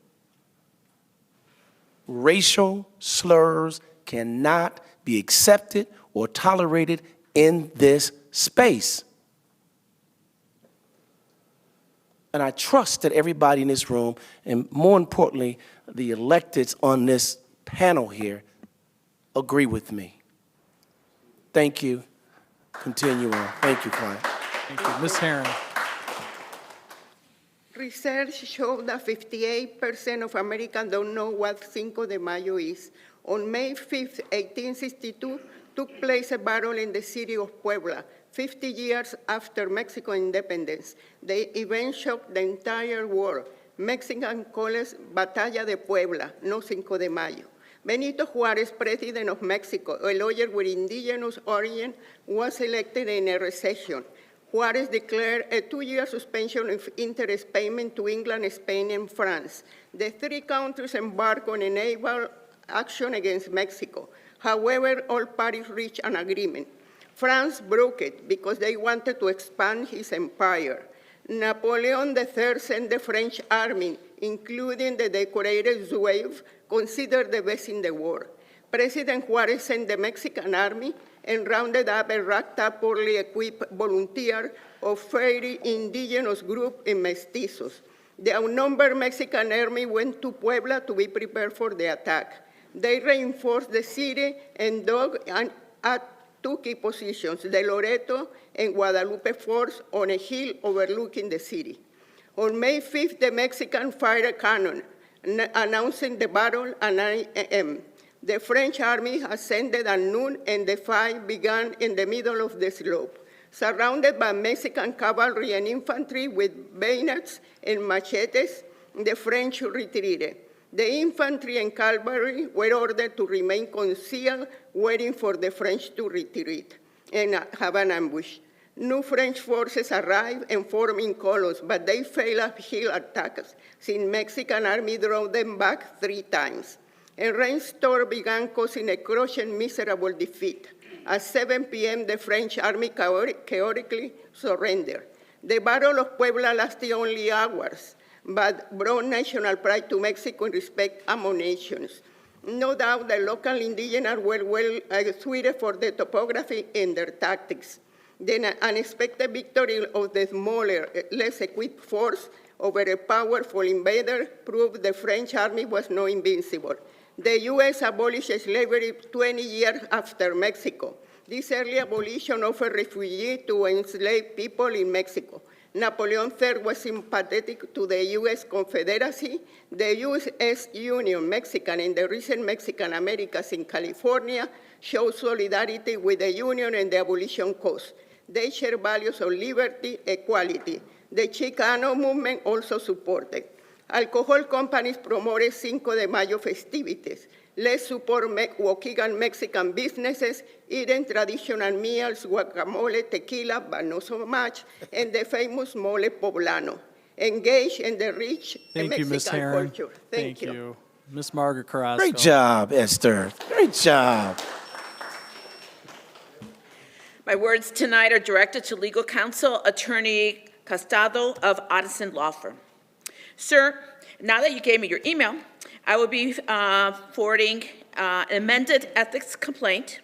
Racial slurs cannot be accepted or tolerated in this space. And I trust that everybody in this room, and more importantly, the electeds on this panel here, agree with me. Thank you. Continue on. Thank you, Clyde. Thank you. Ms. Herron. Research showed that 58% of Americans don't know what Cinco de Mayo is. On May 5th, 1862, took place a battle in the city of Puebla, 50 years after Mexico's independence. The event shocked the entire world. Mexicans call it Batalla de Puebla, no Cinco de Mayo. Benito Juárez, president of Mexico, a lawyer with indigenous origin, was elected in a recession. Juárez declared a 2-year suspension of interest payment to England, Spain, and France. The three countries embarked on a naval action against Mexico. However, all parties reached an agreement. France broke it because they wanted to expand his empire. Napoleon III sent the French army including the decorated wave, considered the best in the world. President Juarez sent the Mexican army and rounded up a ragtag, poorly equipped volunteer of 30 indigenous groups and mestizos. The outnumbered Mexican army went to Puebla to be prepared for the attack. They reinforced the city and dug at two key positions, the Loreto and Guadalupe forts on a hill overlooking the city. On May 5th, the Mexicans fired a cannon, announcing the battle at 9 a.m. The French army ascended at noon, and the fight began in the middle of the slope. Surrounded by Mexican cavalry and infantry with bayonets and machetes, the French retreated. The infantry and cavalry were ordered to remain concealed, waiting for the French to retreat and have an ambush. New French forces arrived and formed in columns, but they failed uphill attacks, since Mexican army drove them back 3 times. A rainstorm began, causing a crushing, miserable defeat. At 7 p.m., the French army chaotically surrendered. The Battle of Puebla lasted only hours, but brought national pride to Mexico in respect among nations. No doubt the local indigenous were well suited for the topography and their tactics. The unexpected victory of the smaller, less equipped force over a powerful invader proved the French army was not invincible. The U.S. abolished slavery 20 years after Mexico. This early abolition offered refugees to enslaved people in Mexico. Napoleon III was sympathetic to the U.S. Confederacy, the U.S. Union, Mexican, and the recent Mexican Americans in California showed solidarity with the Union and the abolition cause. They share values of liberty, equality. The Chicano movement also supported. Alcohol companies promoted Cinco de Mayo festivities. Let's support Waukegan Mexican businesses, eating traditional meals, guacamole, tequila, but not so much, and the famous mole poblano. Engage in the rich Thank you, Ms. Mexican Herron. culture. Thank you. Ms. Margaret Carrasco. Great job, Esther. Great job. My words tonight are directed to Legal Counsel Attorney Costado of Addison Law Firm. Sir, now that you gave me your email, I will be forwarding an amended ethics complaint.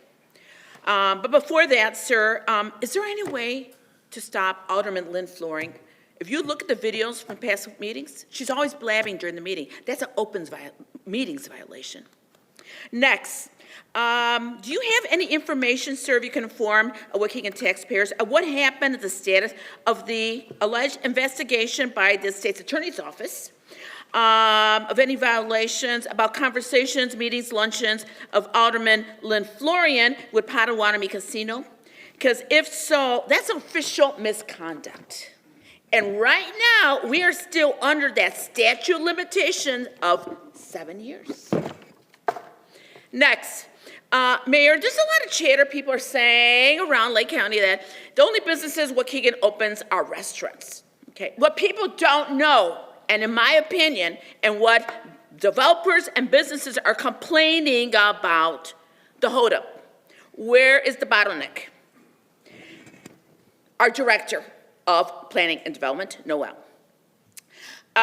But before that, sir, is there any way to stop Alderman Lynn Flooring? If you look at the videos from past meetings, she's always blabbing during the meeting. That's an meetings violation. Next, do you have any information, sir, if you can inform Waukegan taxpayers of what happened at the status of the alleged investigation by the state's attorney's office of any violations about conversations, meetings, luncheons of Alderman Lynn Florian with Potawatomi Casino? Because if so, that's official misconduct. And right now, we are still under that statute of limitation of 7 years. Next, Mayor, there's a lot of chatter. People are saying around Lake County that the only businesses Waukegan opens are restaurants. Okay, what people don't know, and in my opinion, and what developers and businesses are complaining about, the holdup. Where is the bottleneck? Our director of Planning and Development, Noel. To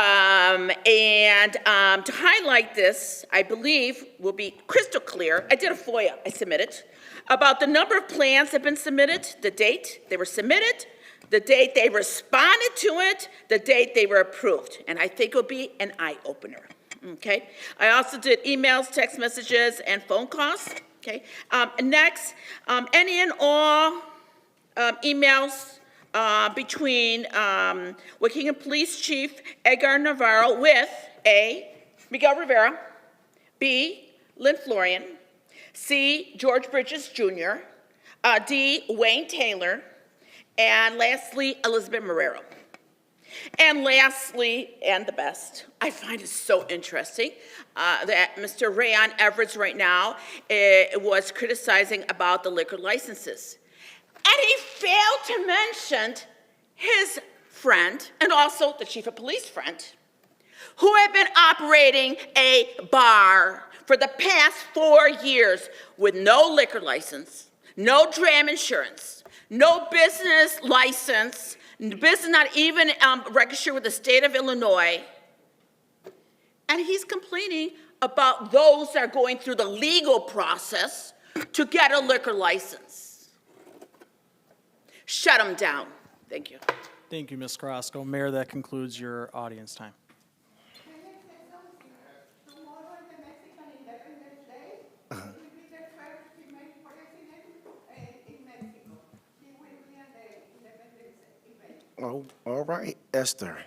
highlight this, I believe will be crystal clear. I did a FOIA, I submitted, about the number of plans that have been submitted, the date they were submitted, the date they responded to it, the date they were approved. And I think it'll be an eye-opener, okay? I also did emails, text messages, and phone calls, okay? Next, any and all emails between Waukegan Police Chief Edgar Navarro with A, Miguel Rivera, B, Lynn Florian, C, George Bridges Jr., D, Wayne Taylor, and lastly, Elizabeth Marrero. And lastly, and the best, I find it so interesting that Mr. Rayon Everett right now was criticizing about the liquor licenses. And he failed to mention his friend, and also the chief of police friend, who had been operating a bar for the past 4 years with no liquor license, no dram insurance, no business license, business not even registered with the state of Illinois. and he's complaining about those that are going through the legal process to get a liquor license. Shut him down. Thank you. Thank you, Ms. Carrasco. Mayor, that concludes your audience time. Oh, all right, Esther.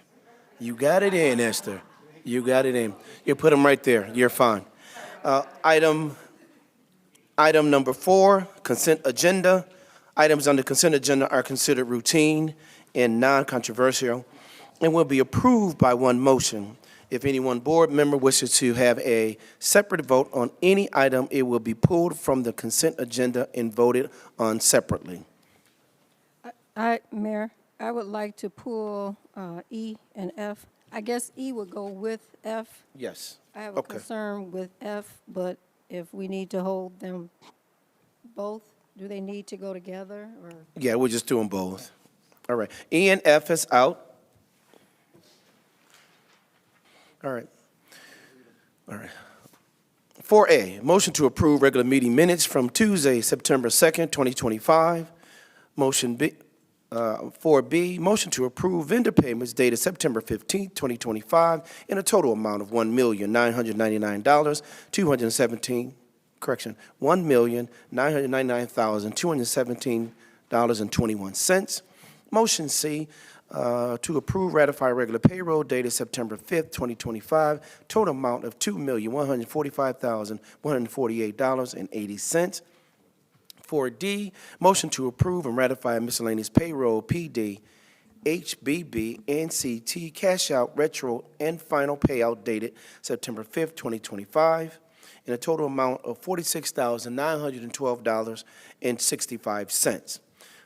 You got it in, Esther. You got it in. You put them right there. You're fine. Item number 4, consent agenda. Items on the consent agenda are considered routine and non-controversial and will be approved by one motion. If any one board member wishes to have a separate vote on any item, it will be pulled from the consent agenda and voted on separately. Mayor, I would like to pull E and F. I guess E would go with F. Yes. I have a Okay. concern with F, but if we need to hold them both, do they need to go together, or? Yeah, we're just doing both. All right. E and F is out. All right. All right. 4A, motion to approve regular meeting minutes from Tuesday, September 2nd, 2025. Motion B. 4B, motion to approve vendor payments dated September 15th, 2025, in a total amount of $1,999,217.21. Motion C, to approve ratify regular payroll dated September 5th, 2025, total amount of $2,145,148.80. 4D, motion to approve and ratify miscellaneous payroll, PD, HBB, and CT cash out retro and final payout dated September 5th, 2025, in a total amount of $46,912.65.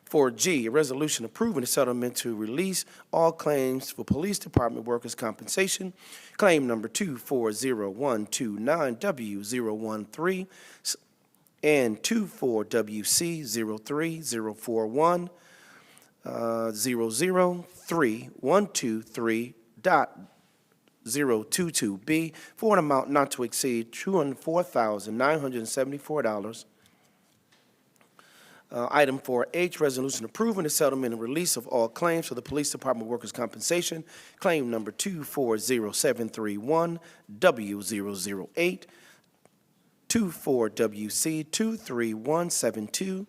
4G, a resolution approving the settlement to release all claims for police department workers' compensation. Claim number 240129W013 and 24WC03041 003.123.022B for an amount not to exceed $204,974. Item 4H, resolution approving the settlement and release of all claims for the Police Department workers' compensation. Claim number 240731W008, 24WC23172,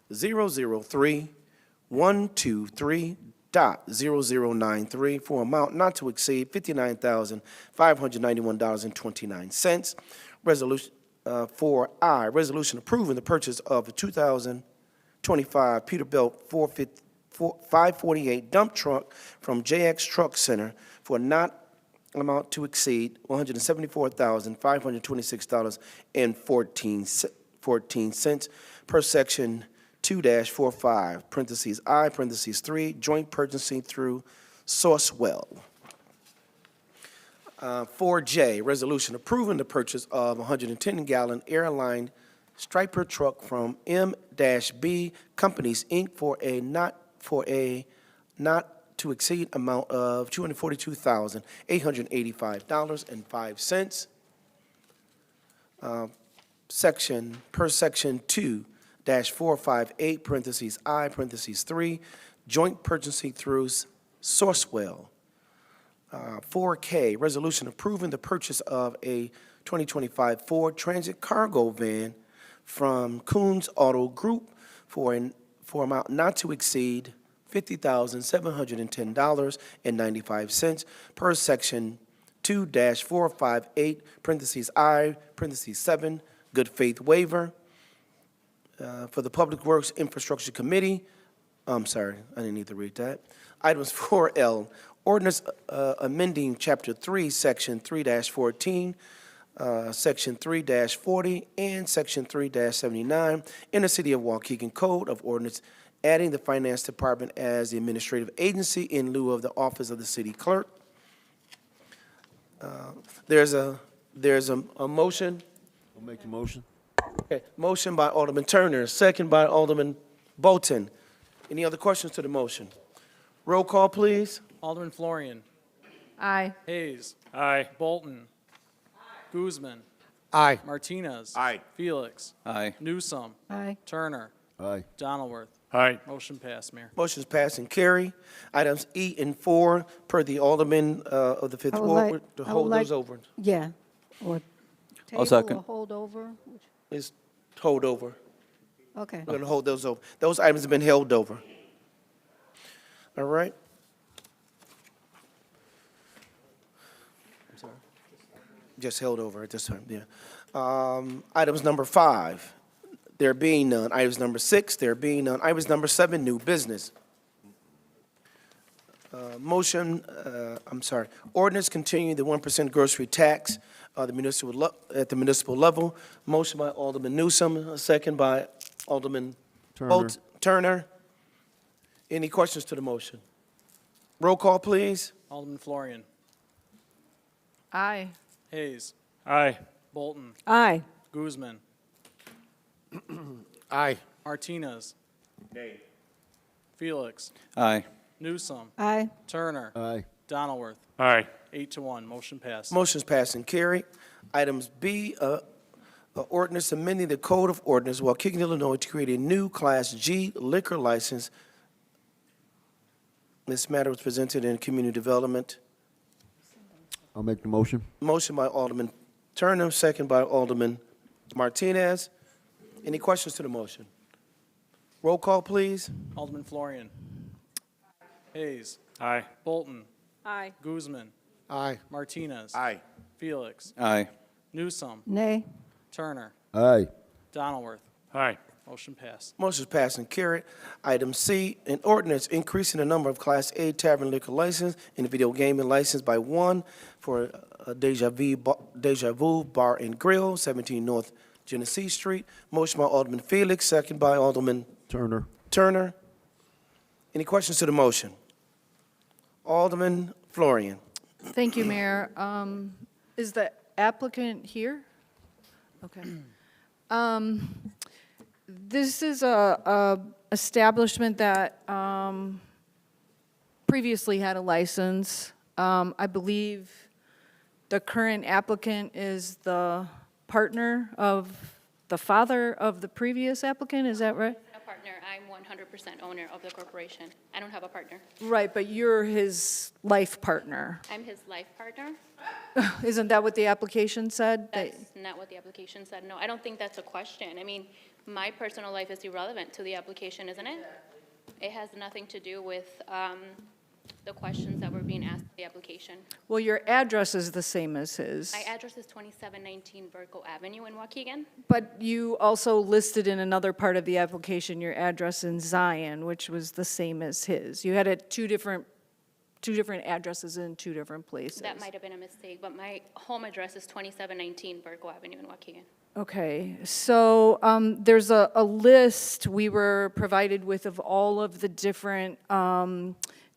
003.123.0093 for amount not to exceed $59,591.29. Resolution 4I, resolution approving the purchase of a 2025 Peterbilt 548 dump truck from JX Truck Center for not amount to exceed $174,526.14 per section 2-45, parentheses I, parentheses 3, joint purchasing through Sourcewell. 4J, resolution approving the purchase of 110-gallon airline striper truck from M-B Companies, Inc. for a not to exceed amount of $242,885.05. Section 2-458, parentheses I, parentheses 3, joint purchasing through Sourcewell. 4K, resolution approving the purchase of a 2025 Ford Transit cargo van from Coons Auto Group for amount not to exceed $50,710.95 per section 2-458, parentheses I, parentheses 7, good faith waiver. For the Public Works Infrastructure Committee, I'm sorry, I didn't need to read that. Items 4L, ordinance amending Chapter 3, Section 3-14, Section 3-40, and Section 3-79 in the City of Waukegan Code of Ordinance, adding the Finance Department as the administrative agency in lieu of the Office of the City Clerk. There's a motion. I'll make the motion. Okay, motion by Alderman Turner, second by Alderman Bolton. Any other questions to the motion? Roll call, please. Alderman Florian. Aye. Hayes. Aye. Bolton. Guzman. Aye. Martinez. Aye. Felix. Aye. Newsome. Aye. Turner. Aye. Donaldworth. Aye. Motion passed, Mayor. Motion's passed and carry. Items E and 4, per the Alderman of the Fifth I would Ward, like- to I would hold those like- over. Yeah, or table second. or hold over? It's hold over. Okay. We're going to hold those over. Those items have been held over. All right? I'm sorry. Just held over at this time, yeah. Items number 5, there being none. Items number 6, there being none. Items number 7, new business. Ordinance continuing the 1% grocery tax at the municipal level. Motion by Alderman Newsome, second by Alderman Turner. Any questions to the motion? Roll call, please. Alderman Florian. Aye. Hayes. Aye. Bolton. Aye. Guzman. Aye. Martinez. Nay. Felix. Aye. Newsome. Aye. Turner. Aye. Donaldworth. Aye. 8-1, motion passed. Motion's passed and carried. Items B, ordinance amending the Code of Ordinance, Waukegan, Illinois, to create a new Class G liquor license. This matter was presented in Community Development. I'll make the motion. Motion by Alderman Turner, second by Alderman Martinez. Any questions to the motion? Roll call, please. Alderman Florian. Hayes. Aye. Bolton. Aye. Guzman. Aye. Martinez. Aye. Felix. Aye. Newsome. Nay. Turner. Aye. Donaldworth. Aye. Motion passed. Motion's passed and carried. Item C, an ordinance increasing the number of Class A tavern liquor license and video gaming license by 1 for Deja Vu Bar and Grill, 17 North Genesee Street. Motion by Alderman Felix, second by Alderman Turner. Any questions to the motion? Alderman Florian. Thank you, Mayor. Is the applicant here? Okay. This is a establishment that previously had a license. I believe the current applicant is the partner of the father of the previous applicant, is that right? A partner. I'm 100% owner of the corporation. I don't have a partner. Right, but you're his life partner. I'm his life partner. Isn't that what the application said? That's not what the application said. No, I don't think that's a question. I mean, my personal life is irrelevant to the application, isn't it? It has nothing to do with the questions that were being asked in the application. Well, your address is the same as his. My address is 2719 Burko Avenue in Waukegan. But you also listed in another part of the application your address in Zion, which was the same as his. You had it two different addresses in two different places. That might have been a mistake, but my home address is 2719 Burko Avenue in Waukegan. Okay, so there's a list we were provided with of all of the different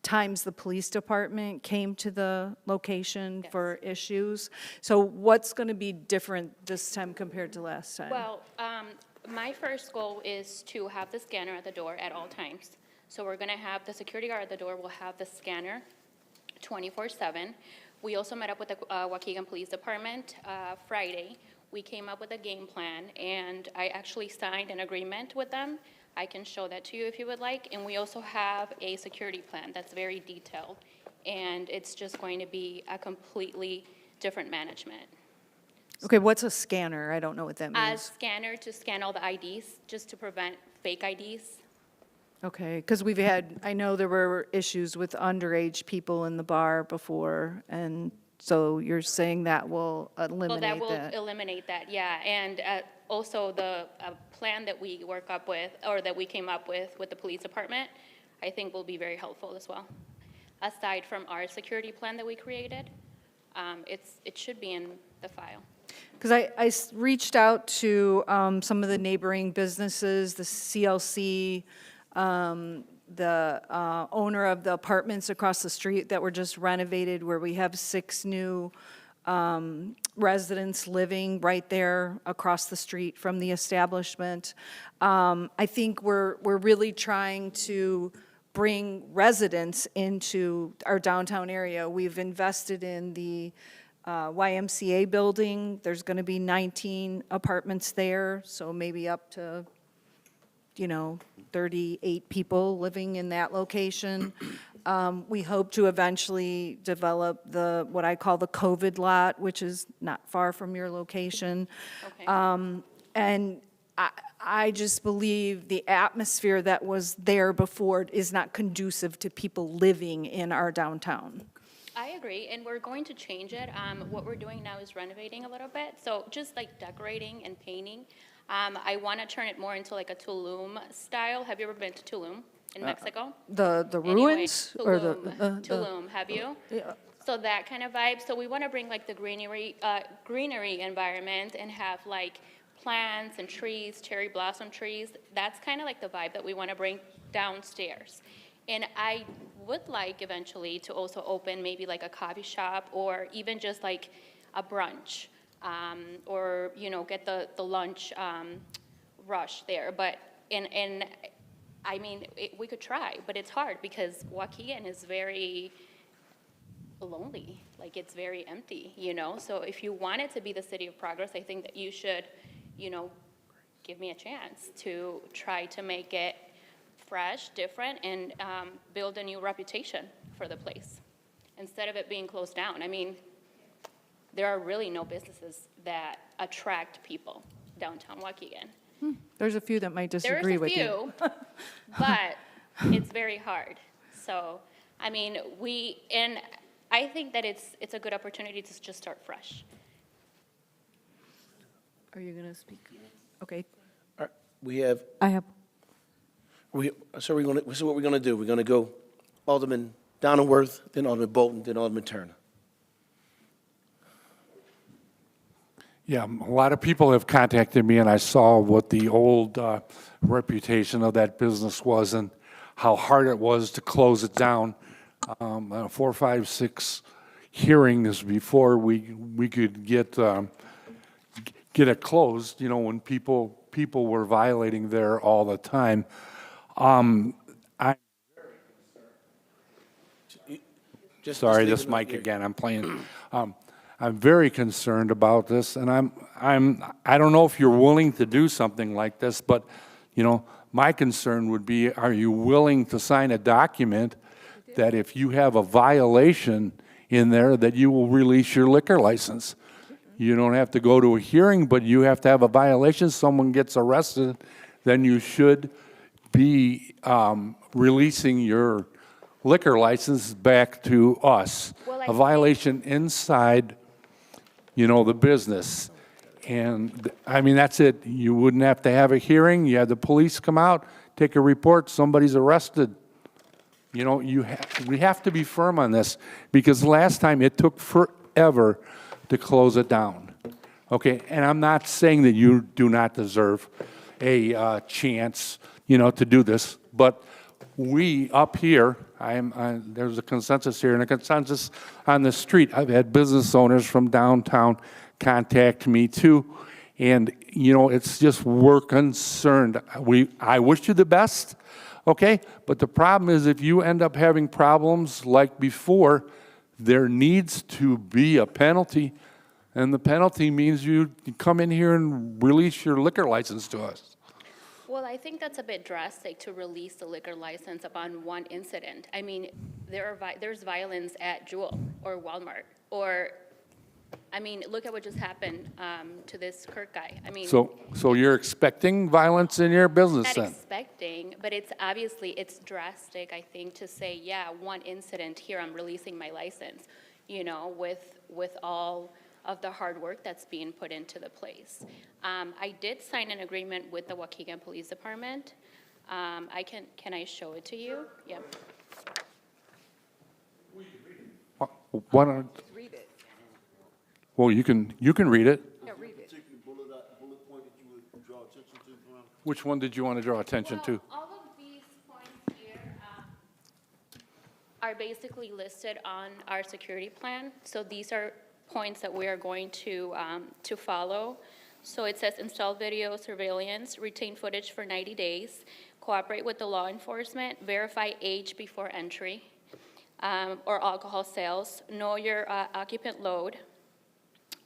times the police department came to the location for issues. So what's going to be different this time compared to last time? Well, my first goal is to have the scanner at the door at all times. So we're going to have the security guard at the door will have the scanner 24/7. We also met up with the Waukegan Police Department Friday. We came up with a game plan, and I actually signed an agreement with them. I can show that to you if you would like. And we also have a security plan that's very detailed, and it's just going to be a completely different management. Okay, what's a scanner? I don't know what that A means. scanner to scan all the IDs, just to prevent fake IDs. Okay, because I know there were issues with underage people in the bar before, and so you're saying that will eliminate that? Well, that will eliminate that, yeah. And also the plan that we work up with, or that we came up with the police department, I think will be very helpful as well. Aside from our security plan that we created, it should be in the file. Because I reached out to some of the neighboring businesses, the CLC, the owner of the apartments across the street that were just renovated, where we have 6 new residents living right there across the street from the establishment. I think we're really trying to bring residents into our downtown area. We've invested in the YMCA building. There's going to be 19 apartments there, so maybe up to, 38 people living in that location. We hope to eventually develop what I call the COVID lot, which is not far from your location. And I just believe the atmosphere that was there before is not conducive to people living in our downtown. I agree, and we're going to change it. What we're doing now is renovating a little bit, so just like decorating and painting. I want to turn it more into like a Tulum style. Have you ever been to Tulum in Mexico? The Anyway, ruins? Or Tulum, have you? Yeah. So that kind of vibe. So we want to bring like the greenery environment and have like plants and trees, cherry blossom trees. That's kind of like the vibe that we want to bring downstairs. And I would like eventually to also open maybe like a coffee shop or even just like a brunch, or, get the lunch rush there. But, and I mean, we could try, but it's hard because Waukegan is very lonely. Like, it's very empty, So if you want it to be the city of progress, I think that you should, give me a chance to try to make it fresh, different, and build a new reputation for the place instead of it being closed down. I mean, there are really no businesses that attract people downtown Waukegan. There's a few that might disagree with you. There's a few, but it's very hard. So, I mean, and I think that it's a good opportunity to just start fresh. Are you going to speak? Okay. We have, I have. so this is what we're going to do. We're going to go Alderman Donilworth, then Alderman Bolton, then Alderman Turner. Yeah, a lot of people have contacted me, and I saw what the old reputation of that business was and how hard it was to close it down. 4, 5, 6 hearings before we could get it closed, when people were violating there all the time. Sorry, this mic again, I'm playing. I'm very concerned about this, and I don't know if you're willing to do something like this, but, my concern would be, are you willing to sign a document that if you have a violation in there, that you will release your liquor license? You don't have to go to a hearing, but you have to have a violation. Someone gets arrested, then you should be releasing your liquor license back to us. Well, a violation inside, the business. And, I mean, that's it. You wouldn't have to have a hearing. You have the police come out, take a report, somebody's arrested. We have to be firm on this, because last time it took forever to close it down. Okay, and I'm not saying that you do not deserve a chance, to do this, but we up here, there's a consensus here and a consensus on the street. I've had business owners from downtown contact me too, and it's just we're concerned. I wish you the best, okay? But the problem is, if you end up having problems like before, there needs to be a penalty, and the penalty means you come in here and release your liquor license to us. Well, I think that's a bit drastic to release the liquor license upon one incident. I mean, there's violence at Jewel or Walmart, or, I mean, look at what just happened to this Kirk guy. I mean, So you're expecting violence in your business not then? expecting, but it's drastic, I think, to say, yeah, one incident here, I'm releasing my license, with all of the hard work that's being put into the place. I did sign an agreement with the Waukegan Police Department. Can I show it to you? Yeah. Why don't? Read it. Well, you can read it. Yeah, read it. Which one did you want to draw attention to? All of these points here are basically listed on our security plan. So these are points that we are going to follow. So it says install video surveillance, retain footage for 90 days, cooperate with the law enforcement, verify age before entry, or alcohol sales, know your occupant load,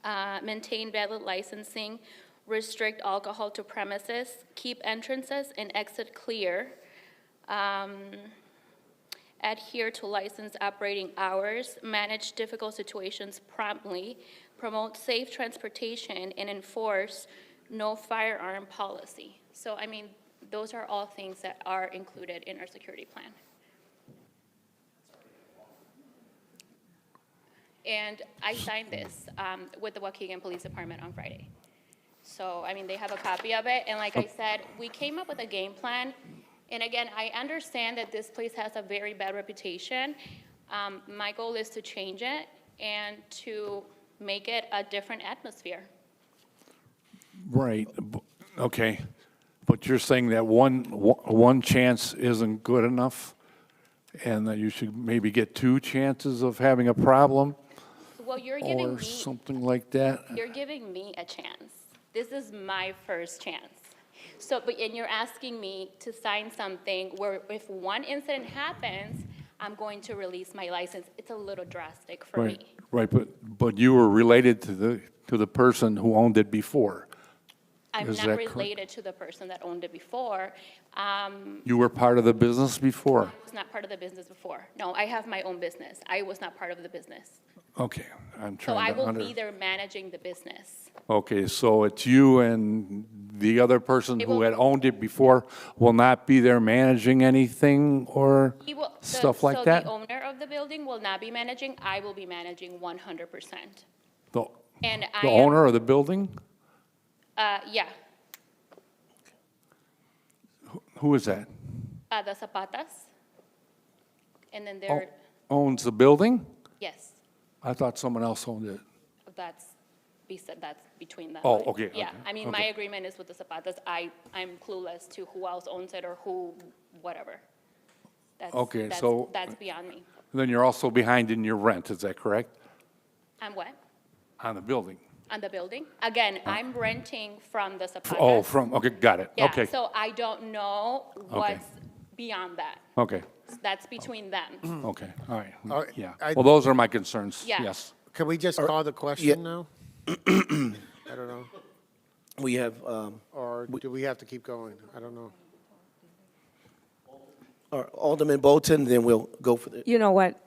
maintain valid licensing, restrict alcohol to premises, keep entrances and exit clear, adhere to license operating hours, manage difficult situations promptly, promote safe transportation, and enforce no firearm policy. So, I mean, those are all things that are included in our security plan. And I signed this with the Waukegan Police Department on Friday. So, I mean, they have a copy of it, and like I said, we came up with a game plan. And again, I understand that this place has a very bad reputation. My goal is to change it and to make it a different atmosphere. Right, okay. But you're saying that one chance isn't good enough? And that you should maybe get 2 chances of having a problem? Well, you're giving Or me, something like that? you're giving me a chance. This is my first chance. So, and you're asking me to sign something where if one incident happens, I'm going to release my license. It's a little drastic for me. Right, but you were related to the person who owned it before. I'm Is not that correct? related to the person that owned it before. You were part of the business before? I was not part of the business before. No, I have my own business. I was not part of the business. Okay, I'm So trying I to will be there managing the business. Okay, so it's you and the other person It who will- had owned it before will not be there managing anything or He will, stuff like that? So the owner of the building will not be managing. I will be managing 100%. The And I the am- owner of the building? Yeah, Who is that? the Zapatas. And then O- there, Owns the building? yes, I thought someone else owned it. that's between them. Oh, okay, Yeah, okay, I mean, my okay. agreement is with the Zapatas. I'm clueless to who else owns it or who, whatever. Okay, so- That's beyond me. Then you're also behind in your rent, is that correct? I'm what? On the building? On the building? Again, I'm renting from the Zapatas. Oh, okay, got it, Yeah, okay. so I don't know what's beyond that. Okay, That's between them. okay, all right, All right, yeah. I- Well, those are my concerns, Yeah. yes. Can we just call the question now? I don't know. We have, Or do we have to keep going? I don't know. Alderman Bolton, then we'll go for the, You know what?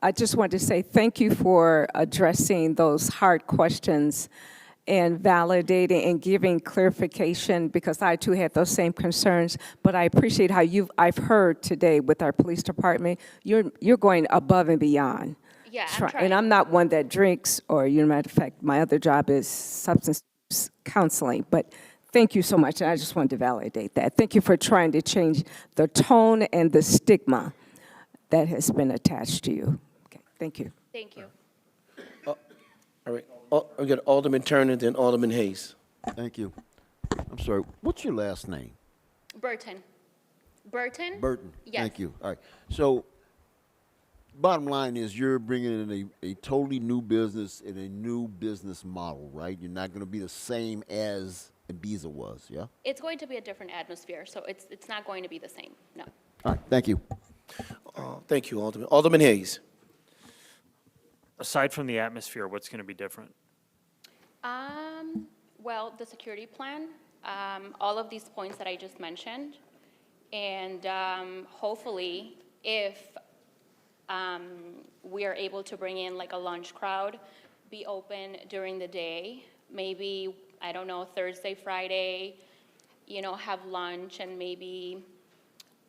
I just want to say thank you for addressing those hard questions and validating and giving clarification, because I too had those same concerns. But I appreciate how I've heard today with our police department, you're going above and beyond. Yeah, I'm And trying. I'm not one that drinks, or, matter of fact, my other job is substance counseling. But thank you so much, and I just wanted to validate that. Thank you for trying to change the tone and the stigma that has been attached to you. Okay, thank you. Thank you. all right. We got Alderman Turner, then Alderman Hayes. Thank you. I'm sorry, what's your last name? Burton. Burton? Burton. Yes. Thank you. All right. So, bottom line is you're bringing in a totally new business and a new business model, right? You're not going to be the same as Ibiza was, yeah? It's going to be a different atmosphere, so it's not going to be the same, no. All right, thank you. Thank you, Alderman. Alderman Hayes. Aside from the atmosphere, what's going to be different? Well, the security plan, all of these points that I just mentioned, and hopefully, if we are able to bring in like a lunch crowd, be open during the day, maybe, I don't know, Thursday, Friday, have lunch and maybe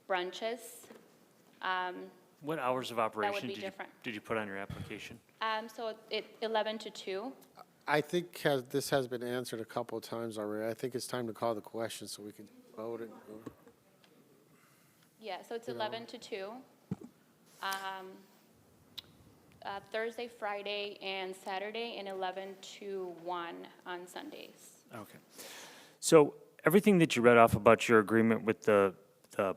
brunches. What hours of operation be different. did you put on your application? So 11 to 2. I think this has been answered a couple of times already. I think it's time to call the question so we can vote it. Yeah, so it's 11 to 2. Thursday, Friday, and Saturday, and 11 to 1 on Sundays. Okay. So everything that you read off about your agreement with the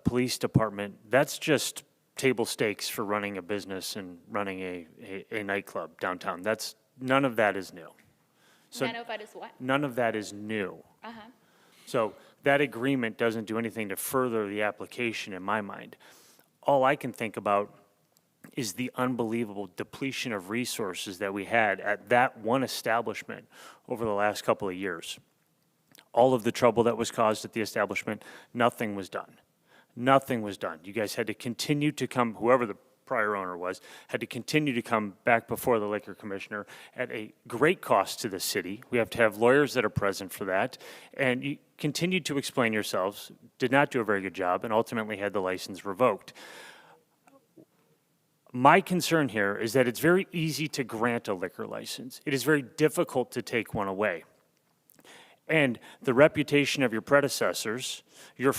police department, that's just table stakes for running a business and running a nightclub downtown. None of that is new. So None of that is what? none of that is new. Uh-huh. So that agreement doesn't do anything to further the application in my mind. All I can think about is the unbelievable depletion of resources that we had at that one establishment over the last couple of years. All of the trouble that was caused at the establishment, nothing was done. Nothing was done. You guys had to continue to come, whoever the prior owner was, had to continue to come back before the liquor commissioner at a great cost to the city. We have to have lawyers that are present for that. And you continued to explain yourselves, did not do a very good job, and ultimately had the license revoked. My concern here is that it's very easy to grant a liquor license. It is very difficult to take one away. And the reputation of your predecessors, you're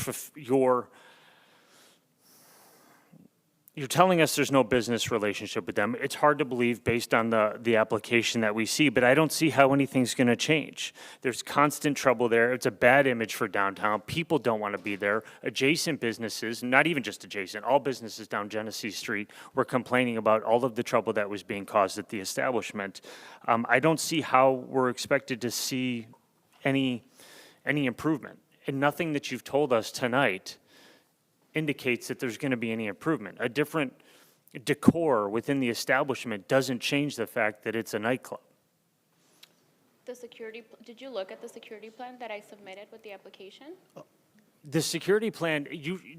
telling us there's no business relationship with them. It's hard to believe based on the application that we see, but I don't see how anything's going to change. There's constant trouble there. It's a bad image for downtown. People don't want to be there. Adjacent businesses, not even just adjacent, all businesses down Genesee Street were complaining about all of the trouble that was being caused at the establishment. I don't see how we're expected to see any improvement. And nothing that you've told us tonight indicates that there's going to be any improvement. A different decor within the establishment doesn't change the fact that it's a nightclub. Did you look at the security plan that I submitted with the application? The security plan,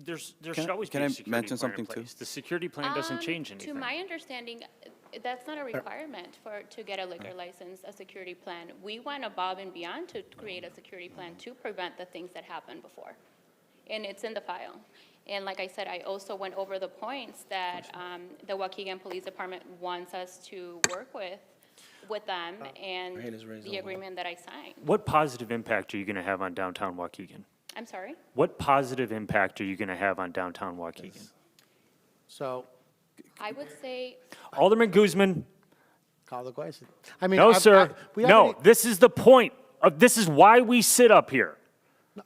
there should always be a Can I security mention plan in something too? place. The security plan doesn't change anything. To my understanding, that's not a requirement to get a liquor license, a security plan. We went above and beyond to create a security plan to prevent the things that happened before. And it's in the file. And like I said, I also went over the points that the Waukegan Police Department wants us to work with them and the agreement that I signed. What positive impact are you going to have on downtown Waukegan? I'm sorry? What positive impact are you going to have on downtown Waukegan? So, I would say, Alderman Guzman. call the question. I mean, No, sir. we No, haven't- this is the point. This is why we sit up here.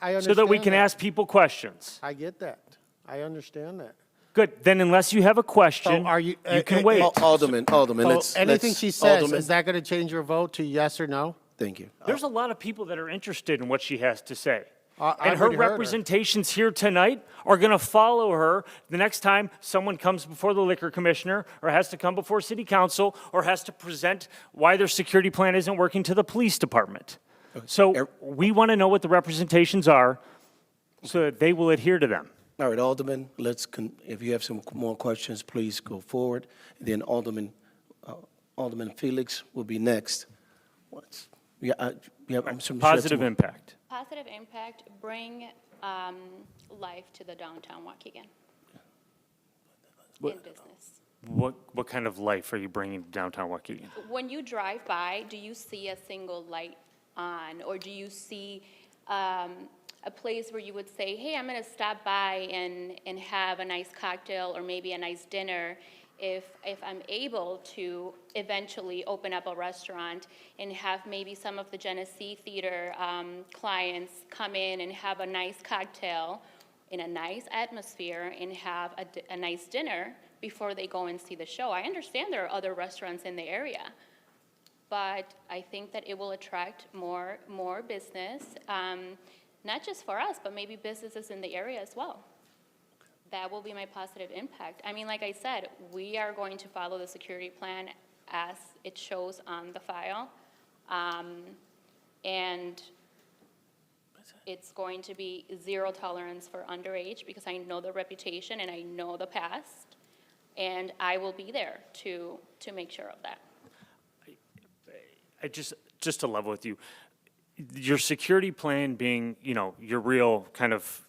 I So that we understand can that. ask people questions. I get that. I understand that. Good. Then unless you have a question, So are you can wait. Alderman, So anything she says, Alderman, is that going to change your vote to yes or no? thank you. There's a lot of people that are interested in what she has to say. I And her already heard her. representations here tonight are going to follow her the next time someone comes before the liquor commissioner or has to come before city council or has to present why their security plan isn't working to the police department. So we want to know what the representations are so that they will adhere to them. All right, Alderman, if you have some more questions, please go forward. Then Alderman Felix will be next. Positive impact. positive impact, bring life to the downtown Waukegan in business. What kind of life are you bringing to downtown Waukegan? When you drive by, do you see a single light on, or do you see a place where you would say, hey, I'm going to stop by and have a nice cocktail or maybe a nice dinner if I'm able to eventually open up a restaurant and have maybe some of the Genesee Theater clients come in and have a nice cocktail in a nice atmosphere and have a nice dinner before they go and see the show. I understand there are other restaurants in the area, but I think that it will attract more business, not just for us, but maybe businesses in the area as well. That will be my positive impact. I mean, like I said, we are going to follow the security plan as it shows on the file. And it's going to be zero tolerance for underage because I know the reputation and I know the past. And I will be there to make sure of that. I just to level with you, your security plan being, your real kind of,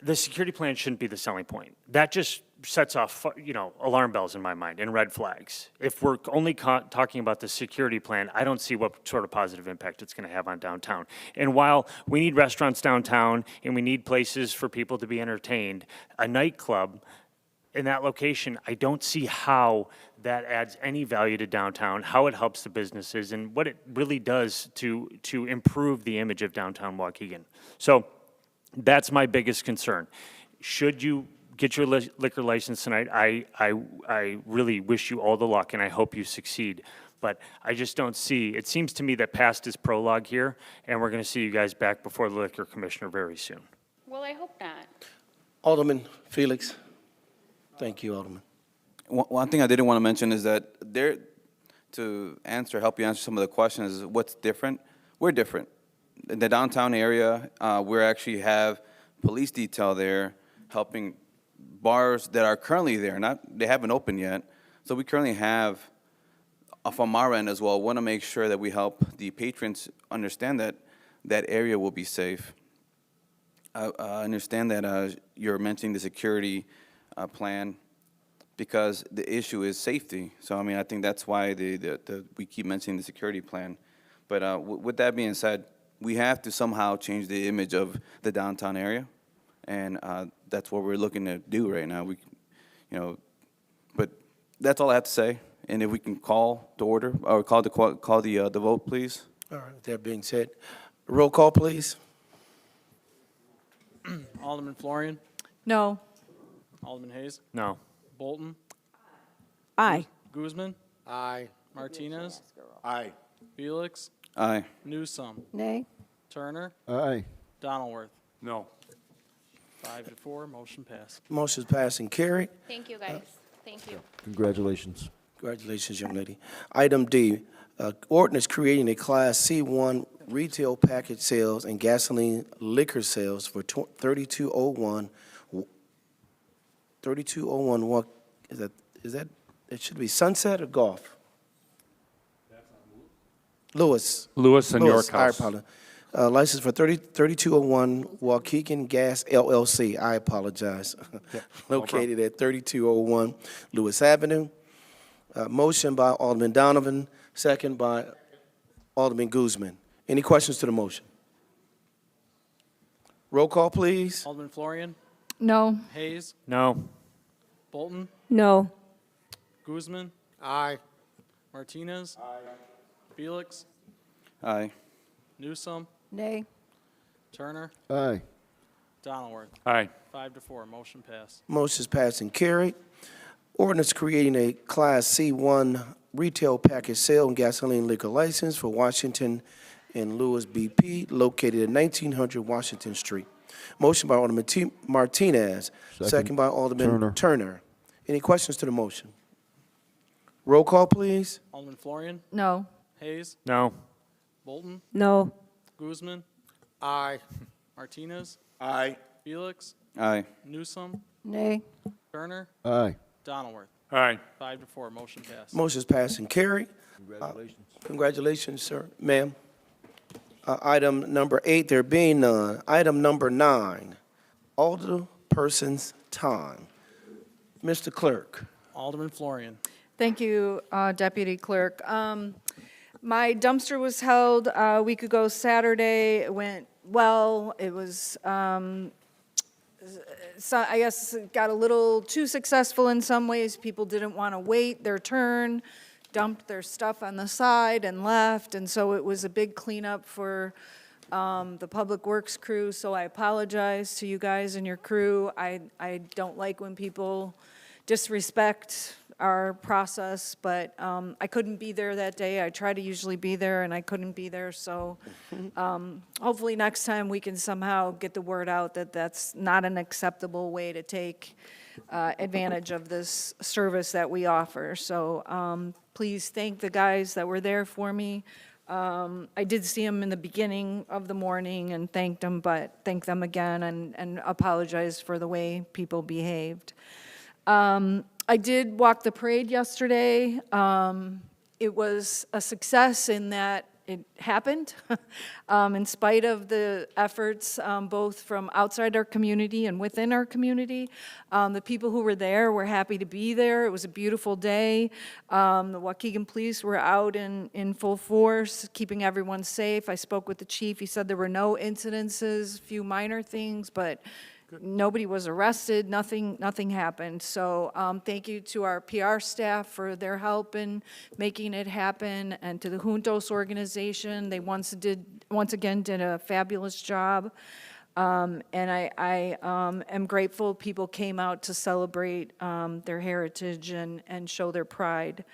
the security plan shouldn't be the selling point. That just sets off, alarm bells in my mind and red flags. If we're only talking about the security plan, I don't see what sort of positive impact it's going to have on downtown. And while we need restaurants downtown and we need places for people to be entertained, a nightclub in that location, I don't see how that adds any value to downtown, how it helps the businesses, and what it really does to improve the image of downtown Waukegan. So that's my biggest concern. Should you get your liquor license tonight, I really wish you all the luck, and I hope you succeed. But I just don't see, it seems to me that past is prologue here, and we're going to see you guys back before the liquor commissioner very soon. Well, I hope not. Alderman Felix. Thank you, Alderman. One thing I didn't want to mention is that help you answer some of the questions, is what's different. We're different. In the downtown area, we actually have police detail there helping bars that are currently there. They haven't opened yet. So we currently have, from our end as well, want to make sure that we help the patrons understand that that area will be safe. I understand that you're mentioning the security plan because the issue is safety. So, I mean, I think that's why we keep mentioning the security plan. But with that being said, we have to somehow change the image of the downtown area, and that's what we're looking to do right now. But that's all I have to say. And if we can call to order, or call the vote, please. All right, with that being said, roll call, please. Alderman Florian, No. Alderman Hayes, No. Bolton, Aye. Guzman, Aye. Martinez, Aye. Felix, Aye. Newsome, Nay? Turner, Aye. Donaldworth. No. 5-4, motion passed. Motion's passed and carried. Thank you, guys. Thank you. Congratulations. Congratulations, young lady. Item D, ordinance creating a Class C1 retail package sales and gasoline liquor sales for 3201, what, is that, it should be Sunset or Golf? Lewis. Lewis and York I House. apologize. License for 3201 Waukegan Gas LLC. I apologize. Located at 3201 Lewis Avenue. Motion by Alderman Donovan, second by Alderman Guzman. Any questions to the motion? Roll call, please. Alderman Florian, No. Hayes, No. Bolton, No. Guzman, Aye. Martinez, Felix, Aye. Newsome, Nay? Turner, Aye. Donaldworth. Aye. 5-4, motion passed. Motion's passed and carried. Ordinance creating a Class C1 retail package sale and gasoline liquor license for Washington and Lewis BP, located at 1900 Washington Street. Motion by Alderman Martinez, second by Alderman Turner. Any questions to the motion? Roll call, please. Alderman Florian, No. Hayes, No. Bolton, No. Guzman, Aye. Martinez, Aye. Felix, Aye. Newsome, Nay? Turner, Aye. Donaldworth. Aye. 5-4, motion passed. Motion's passed and carried. Congratulations. Congratulations, sir, ma'am. Item number 8, there being none. Item number 9, Alderperson's time. Mr. Clerk. Alderman Florian. Thank you, Deputy Clerk. My dumpster was held a week ago Saturday. It went well. It was, so I guess it got a little too successful in some ways. People didn't want to wait their turn, dumped their stuff on the side and left, and so it was a big cleanup for the Public Works crew, so I apologize to you guys and your crew. I don't like when people disrespect our process, but I couldn't be there that day. I try to usually be there, and I couldn't be there, so hopefully next time we can somehow get the word out that that's not an acceptable way to take advantage of this service that we offer. So please thank the guys that were there for me. I did see them in the beginning of the morning and thanked them, but thank them again and apologize for the way people behaved. I did walk the parade yesterday. It was a success in that it happened, in spite of the efforts both from outside our community and within our community. The people who were there were happy to be there. It was a beautiful day. The Waukegan police were out in full force, keeping everyone safe. I spoke with the chief. He said there were no incidences, a few minor things, but nobody was arrested, nothing happened. So thank you to our PR staff for their help in making it happen, and to the Juntos organization. They once again did a fabulous job. And I am grateful people came out to celebrate their heritage and show their pride.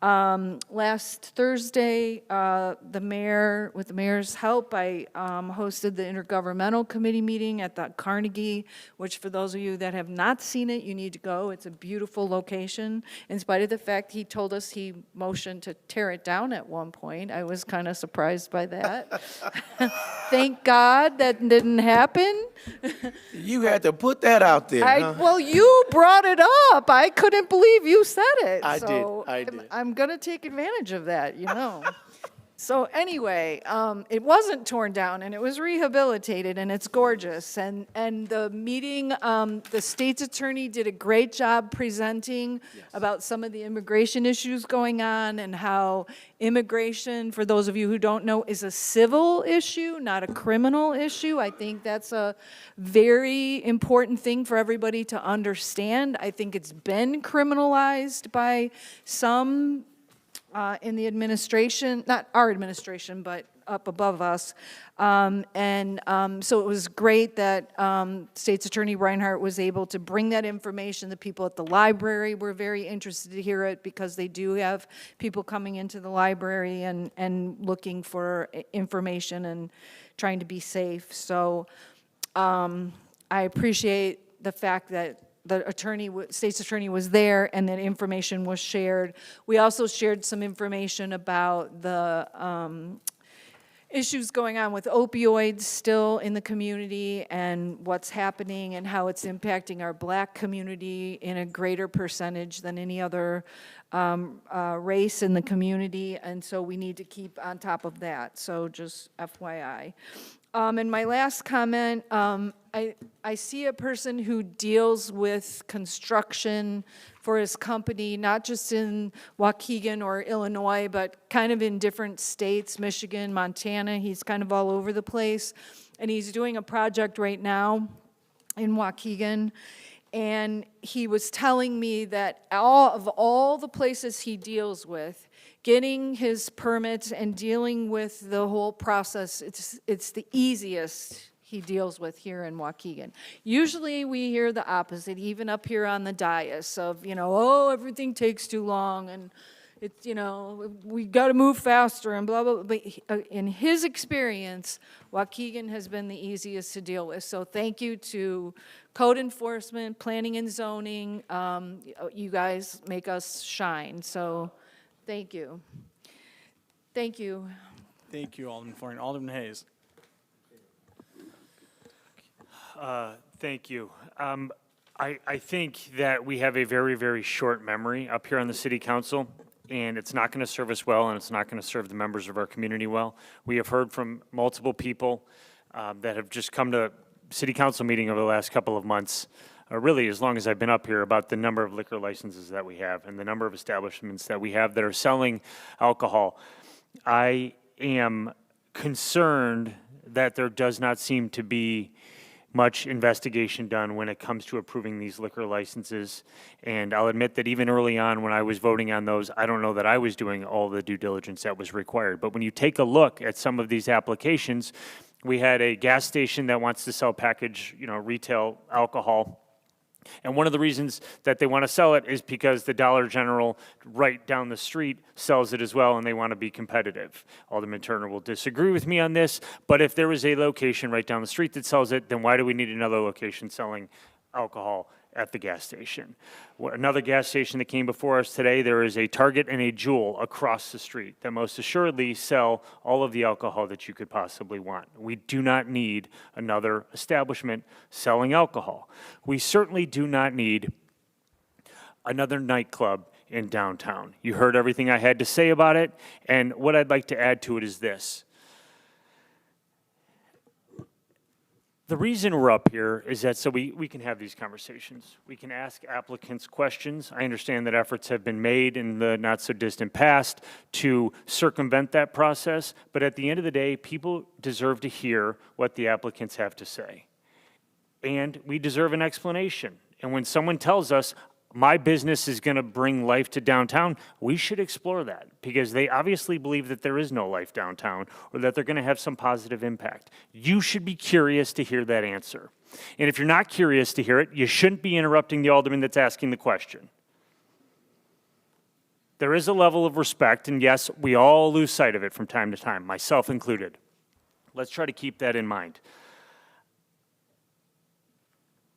Last Thursday, the mayor, with the mayor's help, I hosted the intergovernmental committee meeting at the Carnegie, which for those of you that have not seen it, you need to go. It's a beautiful location. In spite of the fact he told us he motioned to tear it down at one point, I was kind of surprised by that. Thank God that didn't happen. You had to put that out there, huh? Well, you brought it up. I couldn't believe you said it. I so did. I'm going to take advantage of that, you know. So anyway, it wasn't torn down, and it was rehabilitated, and it's gorgeous. And the meeting, the state's attorney did a great job presenting about some of the immigration issues going on and how immigration, for those of you who don't know, is a civil issue, not a criminal issue. I think that's a very important thing for everybody to understand. I think it's been criminalized by some in the administration, not our administration, but up above us. So it was great that State's Attorney Reinhardt was able to bring that information. The people at the library were very interested to hear it because they do have people coming into the library and looking for information and trying to be safe. So I appreciate the fact that the attorney, state's attorney was there and that information was shared. We also shared some information about the issues going on with opioids still in the community and what's happening and how it's impacting our Black community in a greater percentage than any other race in the community. And so we need to keep on top of that. So just FYI. And my last comment, I see a person who deals with construction for his company, not just in Waukegan or Illinois, but kind of in different states, Michigan, Montana. He's kind of all over the place. And he's doing a project right now in Waukegan. And he was telling me that of all the places he deals with, getting his permits and dealing with the whole process, it's the easiest he deals with here in Waukegan. Usually we hear the opposite, even up here on the dais of, oh, everything takes too long and it's, we got to move faster and blah, blah, blah. But in his experience, Waukegan has been the easiest to deal with. So thank you to code enforcement, planning and zoning. You guys make us shine. So thank you. Thank you. Thank you, Alderman Florian. Alderman Hayes. Thank you. I think that we have a very, very short memory up here on the city council, and it's not going to serve us well, and it's not going to serve the members of our community well. We have heard from multiple people that have just come to city council meeting over the last couple of months, really as long as I've been up here, about the number of liquor licenses that we have and the number of establishments that we have that are selling alcohol. I am concerned that there does not seem to be much investigation done when it comes to approving these liquor licenses. And I'll admit that even early on when I was voting on those, I don't know that I was doing all the due diligence that was required. But when you take a look at some of these applications, we had a gas station that wants to sell package, retail alcohol. And one of the reasons that they want to sell it is because the Dollar General right down the street sells it as well, and they want to be competitive. Alderman Turner will disagree with me on this, but if there is a location right down the street that sells it, then why do we need another location selling alcohol at the gas station? Another gas station that came before us today, there is a Target and a Jewel across the street that most assuredly sell all of the alcohol that you could possibly want. We do not need another establishment selling alcohol. We certainly do not need another nightclub in downtown. You heard everything I had to say about it, and what I'd like to add to it is this. The reason we're up here is that so we can have these conversations. We can ask applicants questions. I understand that efforts have been made in the not-so-distant past to circumvent that process, but at the end of the day, people deserve to hear what the applicants have to say. And we deserve an explanation. And when someone tells us, my business is going to bring life to downtown, we should explore that because they obviously believe that there is no life downtown or that they're going to have some positive impact. You should be curious to hear that answer. And if you're not curious to hear it, you shouldn't be interrupting the alderman that's asking the question. there is a level of respect, and yes, we all lose sight of it from time to time, myself included. Let's try to keep that in mind.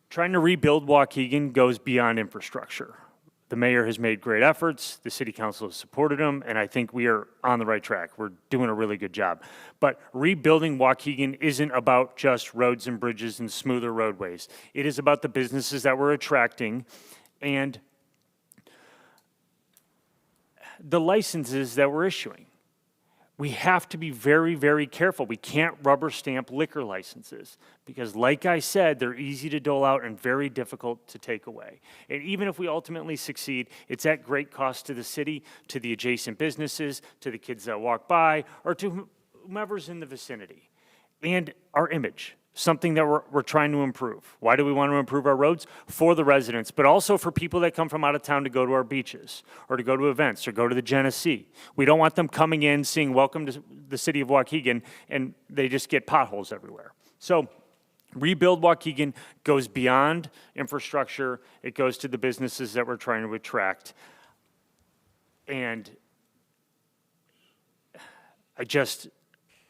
Trying to rebuild Waukegan goes beyond infrastructure. The mayor has made great efforts, the city council has supported him, and I think we are on the right track. We're doing a really good job. But rebuilding Waukegan isn't about just roads and bridges and smoother roadways. It is about the businesses that we're attracting and the licenses that we're issuing. We have to be very, very careful. We can't rubber stamp liquor licenses because, like I said, they're easy to dole out and very difficult to take away. And even if we ultimately succeed, it's at great cost to the city, to the adjacent businesses, to the kids that walk by, or to whomever's in the vicinity. And our image, something that we're trying to improve. Why do we want to improve our roads? For the residents, but also for people that come from out of town to go to our beaches, or to go to events, or go to the Genesee. We don't want them coming in, seeing welcome to the city of Waukegan, and they just get potholes everywhere. So rebuild Waukegan goes beyond infrastructure. It goes to the businesses that we're trying to attract. And I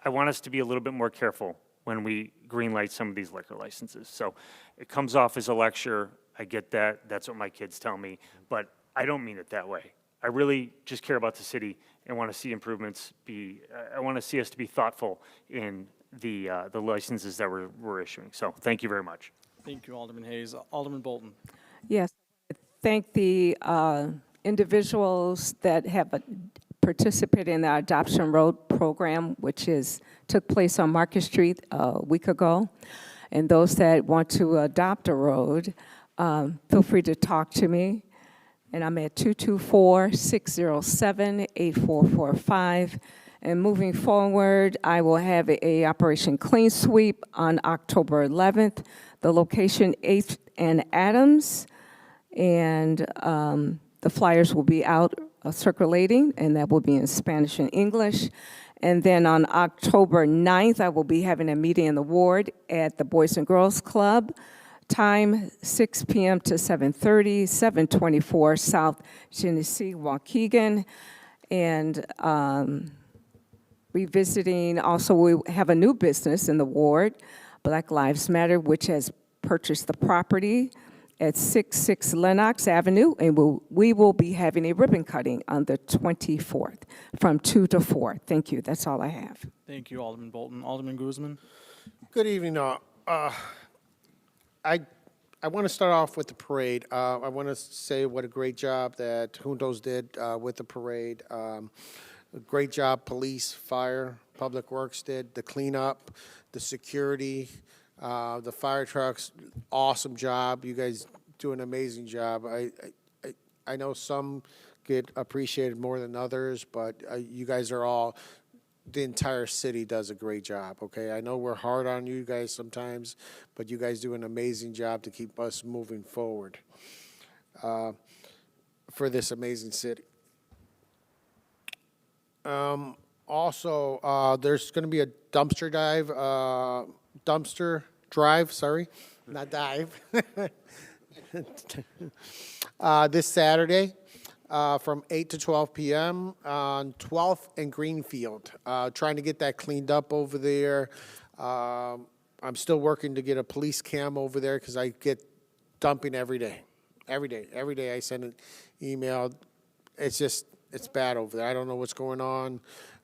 want us to be a little bit more careful when we greenlight some of these liquor licenses. So it comes off as a lecture. I get that. That's what my kids tell me. But I don't mean it that way. I really just care about the city and want to see improvements I want to see us to be thoughtful in the licenses that we're issuing. So thank you very much. Thank you, Alderman Hayes. Alderman Bolton. Yes, thank the individuals that have participated in the Adoption Road program, which took place on Market Street a week ago. And those that want to adopt a road, feel free to talk to me. And I'm at 224-607-8445. And moving forward, I will have a Operation Clean Sweep on October 11th. The location 8th and Adams. And the flyers will be out circulating, and that will be in Spanish and English. And then on October 9th, I will be having a meeting in the ward at the Boys and Girls Club. Time 6 p.m. to 7:30, 724 South Genesee, Waukegan. And revisiting, also we have a new business in the ward, Black Lives Matter, which has purchased the property at 66 Lenox Avenue, and we will be having a ribbon cutting on the 24th from 2 to 4. Thank you. That's all I have. Thank you, Alderman Bolton. Alderman Guzman. Good evening. I want to start off with the parade. I want to say what a great job that Juntos did with the parade. A great job police, fire, public works did, the cleanup, the security, the fire trucks. Awesome job. You guys do an amazing job. I know some get appreciated more than others, but you guys are all, the entire city does a great job, okay? I know we're hard on you guys sometimes, but you guys do an amazing job to keep us moving forward for this amazing city. Also, there's going to be a dumpster drive, sorry, not dive, this Saturday. From 8 to 12 p.m. on 12th and Greenfield. Trying to get that cleaned up over there. I'm still working to get a police cam over there because I get dumping every day. Every day I send an email. It's bad over there. I don't know what's going on.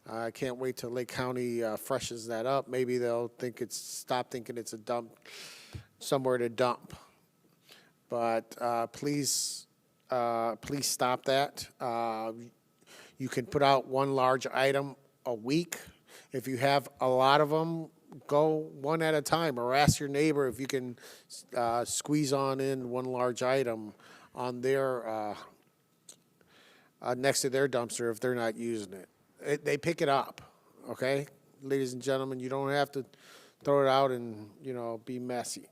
I can't wait till Lake County freshens that up. Maybe they'll stop thinking it's a dump, somewhere to dump. But please stop that. You can put out one large item a week. If you have a lot of them, go one at a time, or ask your neighbor if you can squeeze on in one large item on their next to their dumpster if they're not using it. They pick it up, okay? Ladies and gentlemen, you don't have to throw it out and, be messy.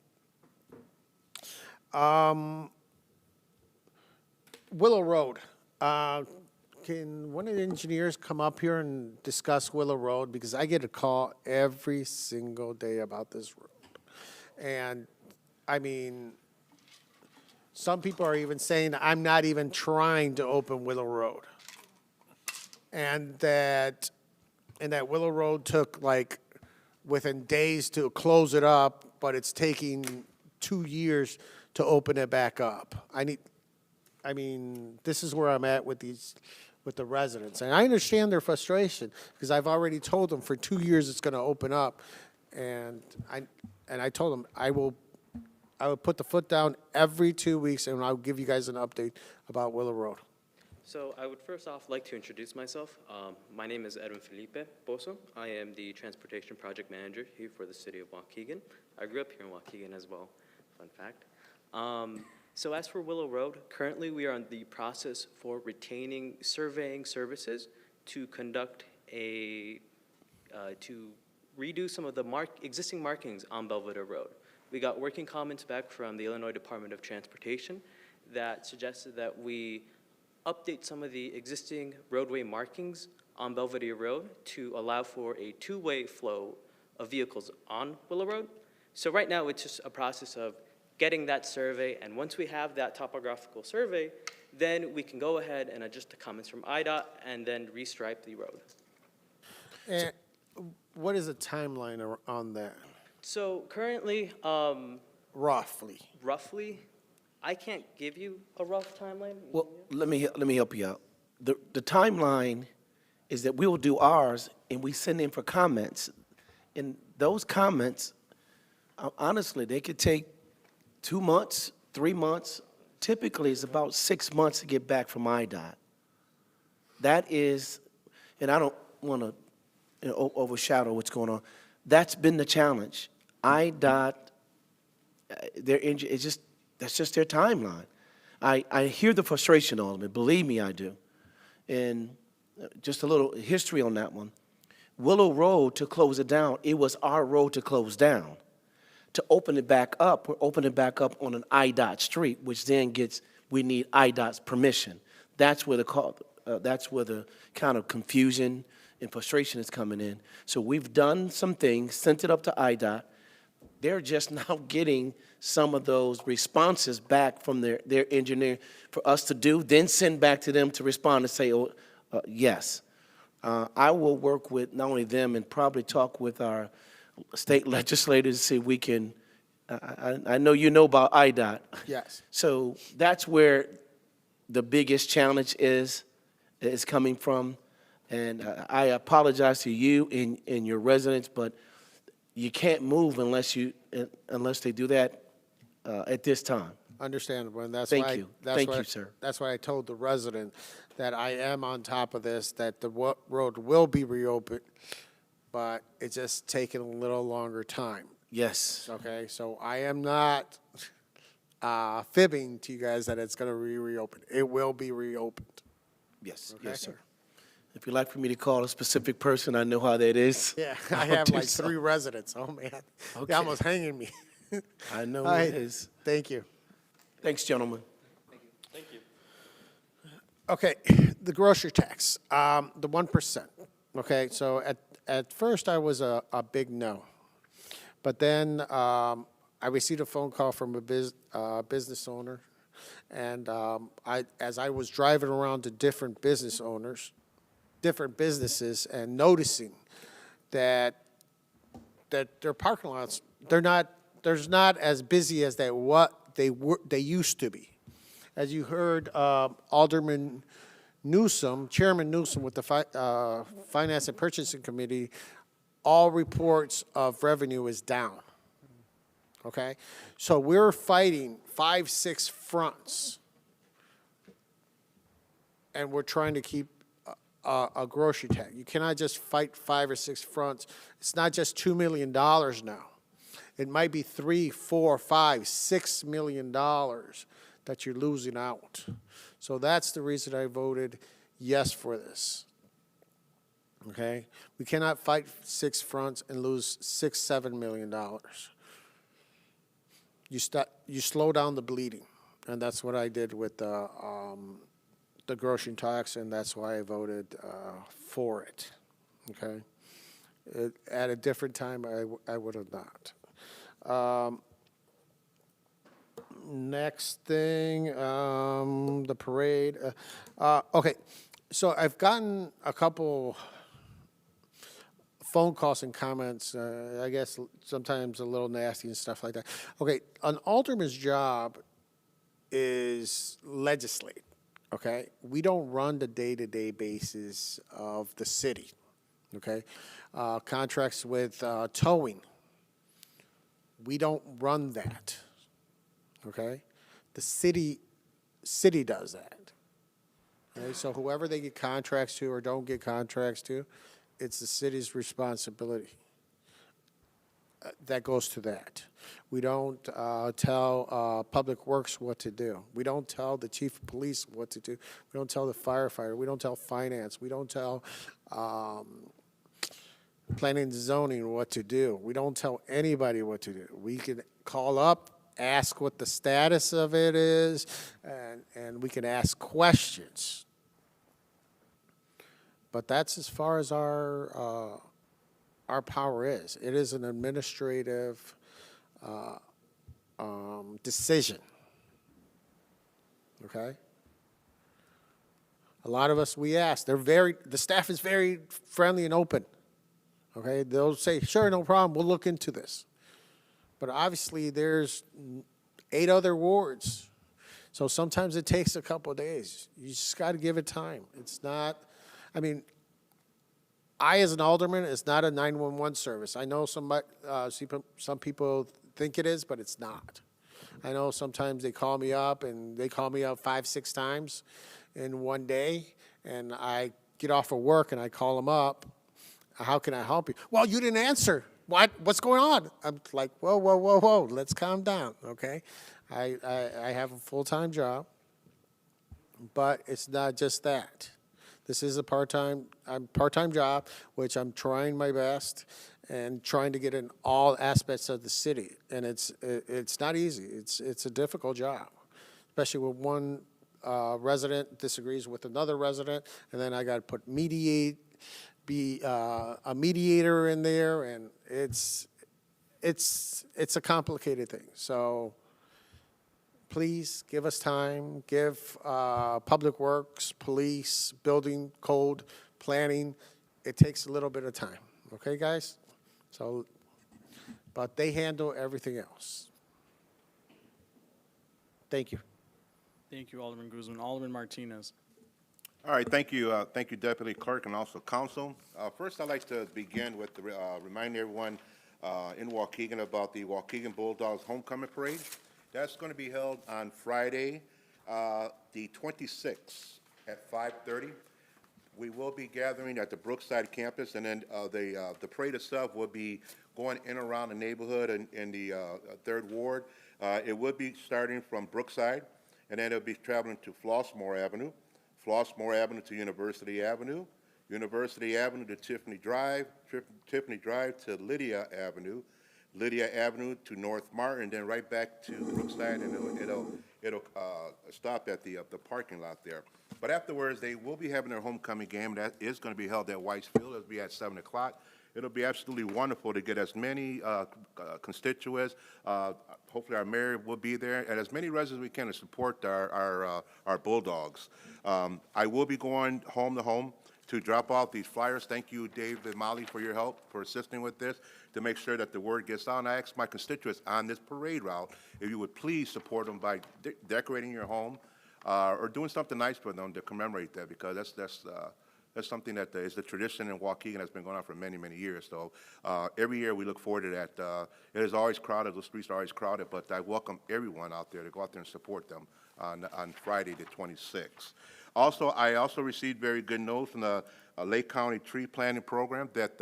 Willow Road. Can one of the engineers come up here and discuss Willow Road? Because I get a call every single day about this road. And, I mean, some people are even saying I'm not even trying to open Willow Road. and that Willow Road took like within days to close it up, but it's taking 2 years to open it back up. This is where I'm at with the residents. And I understand their frustration, because I've already told them for 2 years it's gonna open up. And I told them I will put the foot down every 2 weeks, and I'll give you guys an update about Willow Road. So I would first off like to introduce myself. My name is Edwin Felipe Boso. I am the Transportation Project Manager here for the city of Waukegan. I grew up here in Waukegan as well, fun fact. So as for Willow Road, currently we are in the process for retaining surveying services to conduct to redo some of the existing markings on Belvedere Road. We got working comments back from the Illinois Department of Transportation that suggested that we update some of the existing roadway markings on Belvedere Road to allow for a two-way flow of vehicles on Willow Road. So right now, it's just a process of getting that survey, and once we have that topographical survey, then we can go ahead and adjust the comments from IDOT and then restripe the road. And what is the timeline on that? So currently, Roughly. I can't give you a rough timeline. Well, let me help you out. The timeline is that we will do ours, and we send in for comments. And those comments, honestly, they could take 2 months, 3 months. Typically, it's about 6 months to get back from IDOT. That is, and I don't want to overshadow what's going on. That's been the challenge. IDOT, that's just their timeline. I hear the frustration on it. Believe me, I do. And just a little history on that one. Willow Road, to close it down, it was our road to close down. To open it back up, we're opening it back up on an IDOT street, which then we need IDOT's permission. That's where the kind of confusion and frustration is coming in. So we've done some things, sent it up to IDOT. They're just now getting some of those responses back from their engineer for us to do, then send back to them to respond and say, yes. I will work with not only them and probably talk with our state legislators to see if we can, I know you know about IDOT. Yes. So that's where the biggest challenge is coming from. And I apologize to you and your residents, but you can't move unless they do that at this time. Understandable, and that's Thank why. you. That's Thank why, you, sir. That's why I told the resident that I am on top of this, that the road will be reopened, but it's just taking a little longer time. Yes. Okay, so I am not fibbing to you guys that it's going to be reopened. It will be reopened. Yes, Okay. yes, sir. If you'd like for me to call a specific person, I know how that is. Yeah, I I'll have do like so. 3 residents. Oh, man. Okay. They're almost hanging me. I know All right. it is. Thank you. Thanks, gentlemen. Thank you. Okay, the grocery tax, the 1%. Okay, so at first I was a big no. But then I received a phone call from a business owner. And as I was driving around to different businesses, and noticing that their parking lots, they're not as busy as they used to be. As you heard, Alderman Newsom, Chairman Newsom with the Finance and Purchasing Committee, all reports of revenue is down. Okay? So we're fighting 5, 6 fronts, and we're trying to keep a grocery tax. You cannot just fight 5 or 6 fronts. It's not just $2 million now. It might be $3, $4, $5, $6 million that you're losing out. So that's the reason I voted yes for this. Okay? We cannot fight 6 fronts and lose $6, $7 million. You slow down the bleeding, and that's what I did with the grocery tax, and that's why I voted for it. Okay? At a different time, I would have not. Next thing, the parade. Okay, So I've gotten a couple phone calls and comments, I guess sometimes a little nasty and stuff like that. Okay, an alderman's job is legislate, okay? We don't run the day-to-day basis of the city, okay? Contracts with towing, we don't run that, okay? The city does that. Okay, so whoever they get contracts to or don't get contracts to, it's the city's responsibility. That goes to that. We don't tell Public Works what to do. We don't tell the chief of police what to do. We don't tell the firefighter. We don't tell finance. We don't tell planning and zoning what to do. We don't tell anybody what to do. We can call up, ask what the status of it is, and we can ask questions. But that's as far as our power is. It is an administrative decision. Okay? A lot of us, we ask. The staff is very friendly and open. Okay? They'll say, sure, no problem, we'll look into this. But obviously, there's 8 other wards. So sometimes it takes a couple of days. You just got to give it time. It's not, I mean, I, as an alderman, it's not a 911 service. I know some people think it is, but it's not. I know sometimes they call me up, and they call me up 5, 6 times in one day, and I get off of work, and I call them up. How can I help you? Well, you didn't answer. What's going on? I'm like, whoa, let's calm down, okay? I have a full-time job, but it's not just that. This is a part-time job, which I'm trying my best and trying to get in all aspects of the city. And it's not easy. It's a difficult job, especially when one resident disagrees with another resident, and then I got to be a mediator in there, and it's a complicated thing. So please give us time, give Public Works, police, building, code, planning. It takes a little bit of time, okay, guys? So, but they handle everything else. Thank you. Thank you, Alderman Guzman. Alderman Martinez. All right, thank you, Deputy Clerk, and also Council. First, I'd like to begin with reminding everyone in Waukegan about the Waukegan Bulldogs Homecoming Parade. That's going to be held on Friday, the 26th at 5:30. We will be gathering at the Brookside campus, and then the parade itself will be going in around the neighborhood in the 3rd Ward. It will be starting from Brookside, and then it'll be traveling to Flossmoor Avenue, Flossmoor Avenue to University Avenue, University Avenue to Tiffany Drive, Tiffany Drive to Lydia Avenue, Lydia Avenue to North Martin, then right back to Brookside, and it'll stop at the parking lot there. But afterwards, they will be having their homecoming game. That is going to be held at White's Field. It'll be at 7 o'clock. It'll be absolutely wonderful to get as many constituents. Hopefully, our mayor will be there, and as many residents we can to support our Bulldogs. I will be going home to home to drop off these flyers. Thank you, Dave and Molly, for your help, for assisting with this, to make sure that the word gets out. And I ask my constituents on this parade route if you would please support them by decorating your home or doing something nice for them to commemorate that, because that's something that is the tradition in Waukegan that's been going on for many, many years. So every year we look forward to that. It is always crowded. The streets are always crowded, but I welcome everyone out there to go out there and support them on Friday the 26th. Also, I also received very good news from the Lake County Tree Planting Program that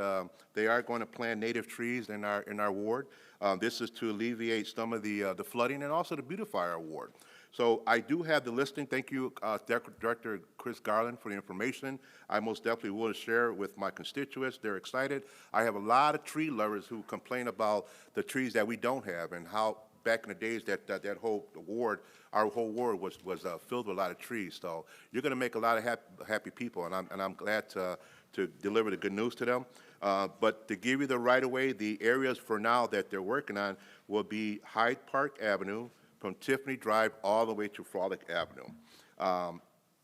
they are going to plant native trees in our ward. This is to alleviate some of the flooding and also to beautify our ward. So I do have the listing. Thank you, Director Chris Garland, for the information. I most definitely will share it with my constituents. They're excited. I have a lot of tree lovers who complain about the trees that we don't have, and how back in the days that whole ward, our whole ward was filled with a lot of trees. So you're going to make a lot of happy people, and I'm glad to deliver the good news to them. But to give you the right of way, the areas for now that they're working on will be Hyde Park Avenue, from Tiffany Drive all the way to Frolic Avenue.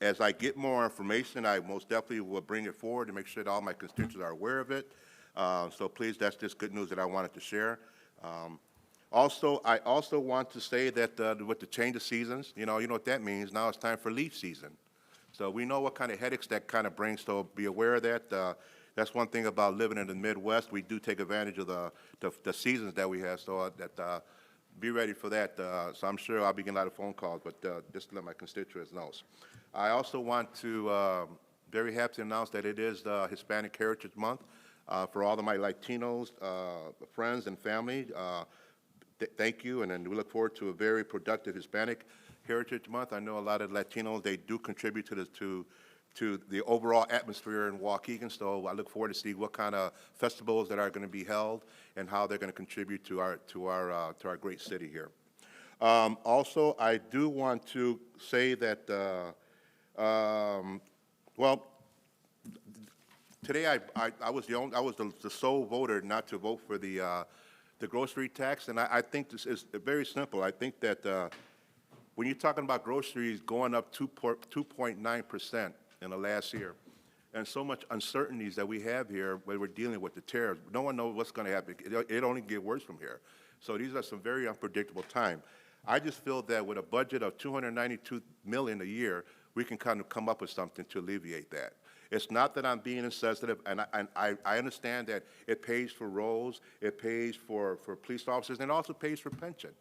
As I get more information, I most definitely will bring it forward to make sure that all my constituents are aware of it. So please, that's just good news that I wanted to share. I also want to say that with the change of seasons, you know what that means. Now it's time for leaf season. So we know what kind of headaches that kind of brings, so be aware of that. That's one thing about living in the Midwest. We do take advantage of the seasons that we have, so be ready for that. So I'm sure I'll be getting a lot of phone calls, but just to let my constituents know. I also want to very happy to announce that it is the Hispanic Heritage Month. For all of my Latinos, friends and family, thank you, and then we look forward to a very productive Hispanic Heritage Month. I know a lot of Latinos, they do contribute to the overall atmosphere in Waukegan, so I look forward to see what kind of festivals that are going to be held and how they're going to contribute to our great city here. Also, I do want to say that, well, today I was the sole voter not to vote for the grocery tax, and I think this is very simple. I think that when you're talking about groceries going up 2.9% in the last year, and so much uncertainties that we have here when we're dealing with the tariffs, no one knows what's going to happen. It only get worse from here. So these are some very unpredictable times. I just feel that with a budget of $292 million a year, we can kind of come up with something to alleviate that. It's not that I'm being insensitive, and I understand that it pays for roles, it pays for police officers, and it also pays for pension.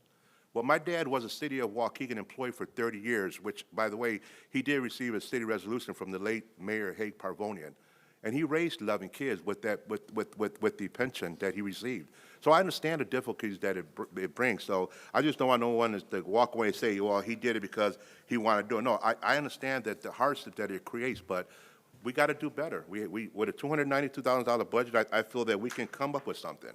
Well, my dad was a city of Waukegan employee for 30 years, which, by the way, he did receive a city resolution from the late Mayor Haig Parvonian, and he raised 11 kids with the pension that he received. So I understand the difficulties that it brings. So I just don't want no one to walk away and say, well, he did it because he wanted to do it. No, I understand that the hardship that it creates, but we got to do better. We with a $292,000 budget, I feel that we can come up with something.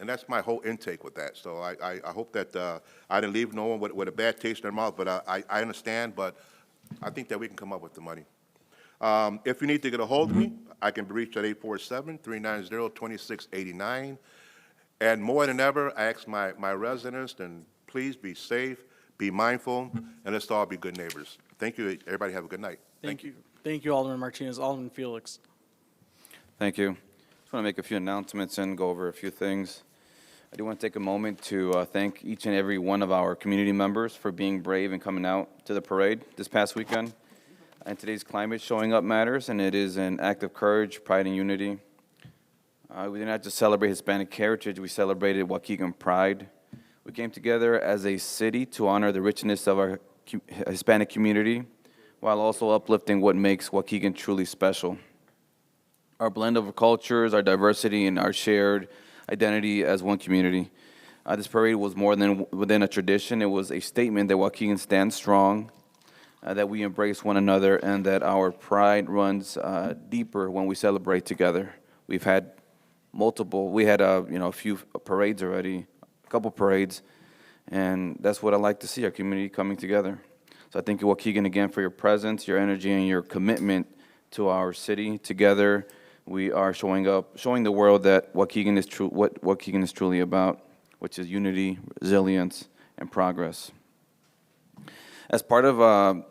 And that's my whole intake with that. So I hope that I didn't leave no one with a bad taste in their mouth, but I understand, but I think that we can come up with the money. If you need to get a hold of me, I can be reached at 847-390-2689. And more than ever, I ask my residents, and please be safe, be mindful, and let's all be good neighbors. Thank you. Everybody have a good night. Thank you. Thank you, Alderman Martinez. Alderman Felix. Thank you. Just want to make a few announcements and go over a few things. I do want to take a moment to thank each and every one of our community members for being brave and coming out to the parade this past weekend. And today's climate showing up matters, and it is an act of courage, pride, and unity. We did not just celebrate Hispanic heritage, we celebrated Waukegan pride. We came together as a city to honor the richness of our Hispanic community, while also uplifting what makes Waukegan truly special. Our blend of cultures, our diversity, and our shared identity as one community. This parade was more than within a tradition. It was a statement that Waukegan stands strong, that we embrace one another, and that our pride runs deeper when we celebrate together. We've had a few parades already, a couple parades, and that's what I like to see, our community coming together. So I thank you, Waukegan, again for your presence, your energy, and your commitment to our city. Together, we are showing the world that Waukegan is true, what Waukegan is truly about, which is unity, resilience, and progress. As part of,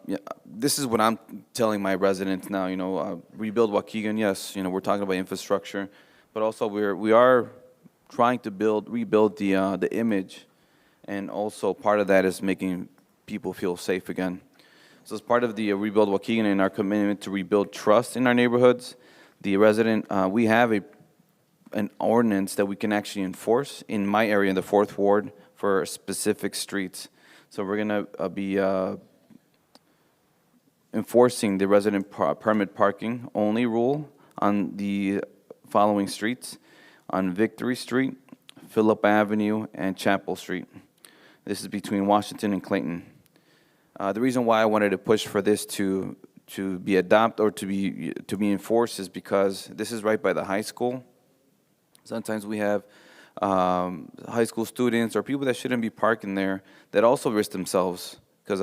this is what I'm telling my residents now, rebuild Waukegan, yes, we're talking about infrastructure, but also we are trying to rebuild the image, and also part of that is making people feel safe again. So as part of the Rebuild Waukegan and our commitment to rebuild trust in our neighborhoods, we have an ordinance that we can actually enforce in my area, in the 4th Ward, for specific streets. So we're going to be enforcing the resident permit parking only rule on the following streets: on Victory Street, Phillip Avenue, and Chapel Street. This is between Washington and Clayton. The reason why I wanted to push for this to be adopted or to be enforced is because this is right by the high school. Sometimes we have high school students or people that shouldn't be parking there that also risk themselves, because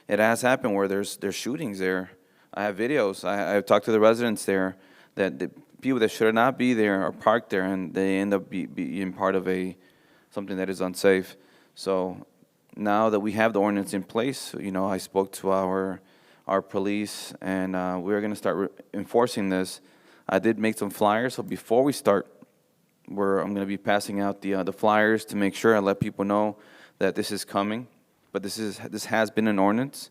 it has happened where there's shootings there. I have videos. I've talked to the residents there that the people that should not be there are parked there, and they end up being part of something that is unsafe. So now that we have the ordinance in place, I spoke to our our police, and we're going to start enforcing this. I did make some flyers, so before we start, I'm going to be passing out the flyers to make sure I let people know that this is coming. But this has been an ordinance.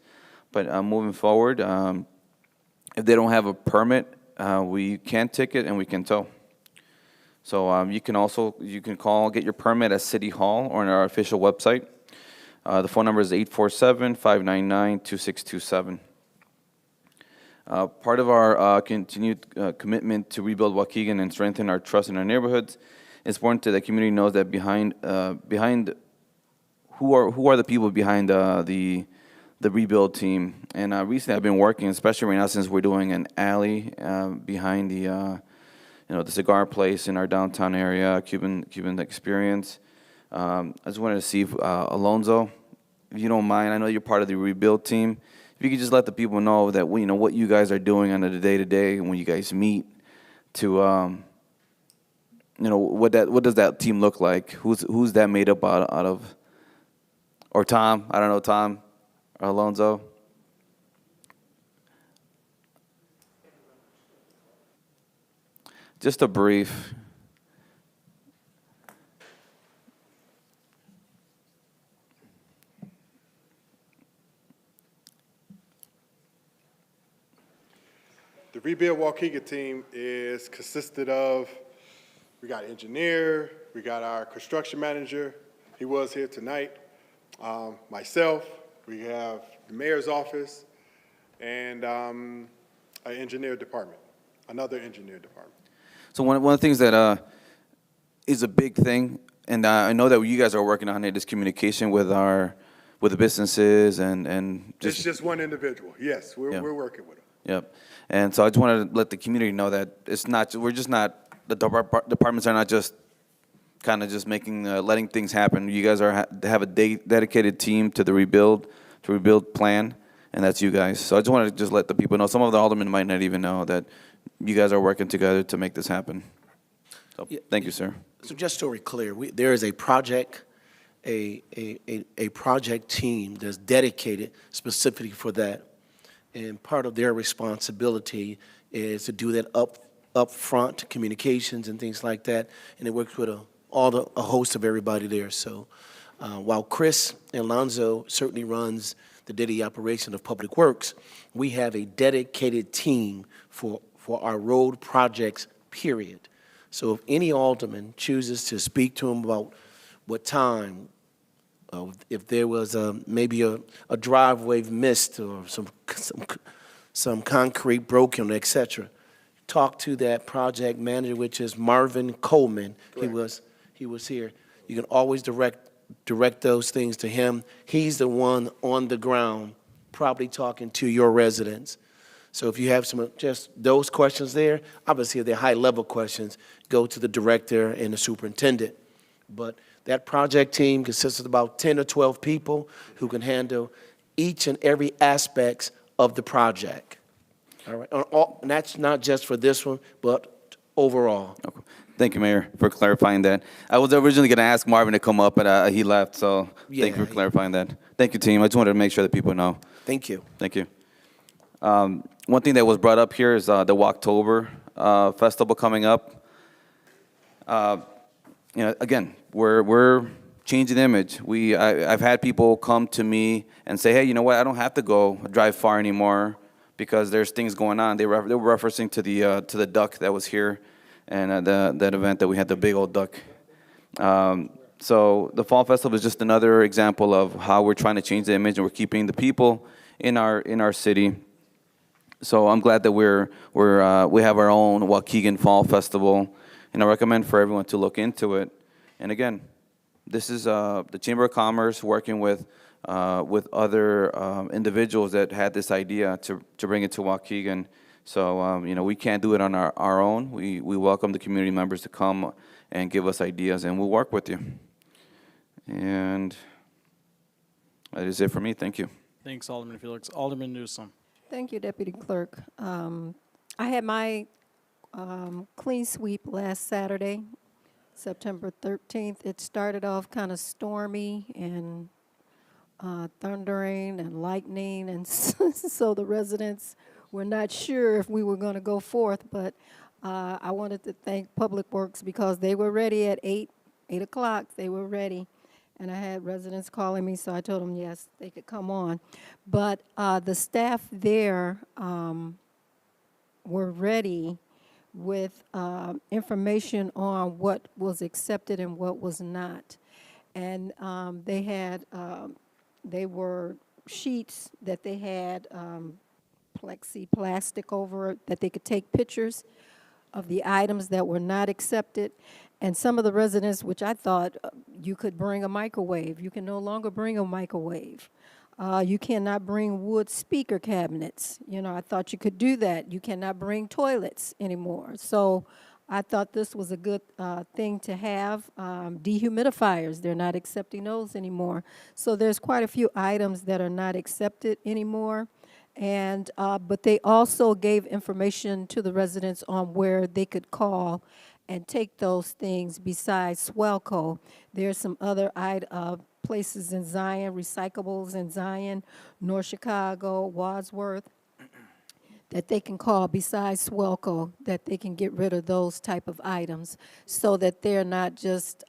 But moving forward, if they don't have a permit, we can ticket and we can tow. So you can call, get your permit at City Hall or on our official website. The phone number is 847-599-2627. Part of our continued commitment to rebuild Waukegan and strengthen our trust in our neighborhoods, it's important that the community knows that behind who are the people behind the rebuild team. And recently I've been working, especially right now since we're doing an alley behind the cigar place in our downtown area, Cuban Experience. I just wanted to see if, Alonzo, if you don't mind, I know you're part of the rebuild team. If you could just let the people know that what you guys are doing on a day-to-day when you guys meet, to what does that team look like? Who's that made up out of? Or Tom? I don't know, Tom or Alonzo. Just a brief. The Rebuild Waukegan team is consisted of, we got engineer, we got our construction manager, he was here tonight, myself, we have the mayor's office, and an engineer department, another engineer department. So one of the things that is a big thing, and I know that you guys are working on it, is communication with the businesses and just. It's just one individual. Yes, we're working with him. Yep. And so I just wanted to let the community know that we're just not, the departments are not just kind of just letting things happen. You guys have a dedicated team to rebuild plan, and that's you guys. So I just wanted to just let the people know. Some of the aldermen might not even know that you guys are working together to make this happen. So thank you, sir. So just so we're clear, there is a project team that's dedicated specifically for that. And part of their responsibility is to do that up front, communications and things like that. And it works with a host of everybody there. So while Chris Alonzo certainly runs the daily operation of Public Works, we have a dedicated team for our road projects, period. So if any alderman chooses to speak to him about what time, if there was maybe a driveway missed or some concrete broken, etc., talk to that project manager, which is Marvin Coleman. Correct. He was here. You can always direct those things to him. He's the one on the ground, probably talking to your residents. So if you have just those questions there, obviously if they're high-level questions, go to the director and the superintendent. But that project team consists of about 10 or 12 people who can handle each and every aspect of the project. All right, and that's not just for this one, but overall. Okay. Thank you, Mayor, for clarifying that. I was originally going to ask Marvin to come up, but he left, so thank you for clarifying that. Thank you, team. I just wanted to make sure that people know. Thank you. Thank you. One thing that was brought up here is the Waukegan festival coming up. Again, we're changing the image. I've had people come to me and say, hey, you know what? I don't have to drive far anymore because there's things going on. They were referencing to the duck that was here, and that event that we had, the big old duck. So the Fall Festival is just another example of how we're trying to change the image, and we're keeping the people in our city. So I'm glad that we have our own Waukegan Fall Festival, and I recommend for everyone to look into it. And again, this is the Chamber of Commerce working with other individuals that had this idea to bring it to Waukegan. So we can't do it on our own. We welcome the community members to come and give us ideas, and we'll work with you. And that is it for me. Thank you. Thanks, Alderman Felix. Alderman Newsom. Thank you, Deputy Clerk. I had my clean sweep last Saturday, September 13th. It started off kind of stormy and thundering and lightning, and so the residents were not sure if we were going to go forth, but I wanted to thank Public Works because they were ready at 8 o'clock. They were ready, and I had residents calling me, so I told them yes, they could come on. But the staff there were ready with information on what was accepted and what was not. And they were sheets that they had plexi plastic over it that they could take pictures of the items that were not accepted. And some of the residents, which I thought you could bring a microwave, you can no longer bring a microwave. You cannot bring wood speaker cabinets. You know, I thought you could do that. You cannot bring toilets anymore. So I thought this was a good thing to have. Dehumidifiers, they're not accepting those anymore. So there's quite a few items that are not accepted anymore. And but they also gave information to the residents on where they could call and take those things besides Swelco. There's some other places in Zion, recyclables in Zion, North Chicago, Wadsworth, that they can call besides Swelco, that they can get rid of those type of items so that they're not just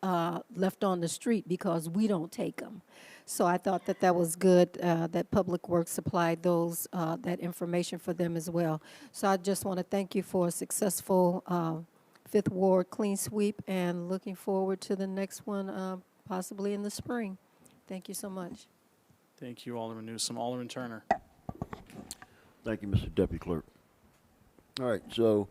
left on the street because we don't take them. So I thought that that was good, that Public Works supplied those, that information for them as well. So I just want to thank you for a successful Fifth Ward clean sweep and looking forward to the next one possibly in the spring. Thank you so much. Thank you, Alderman Newsom. Alderman Turner. Thank you, Mr. Deputy Clerk. All right, so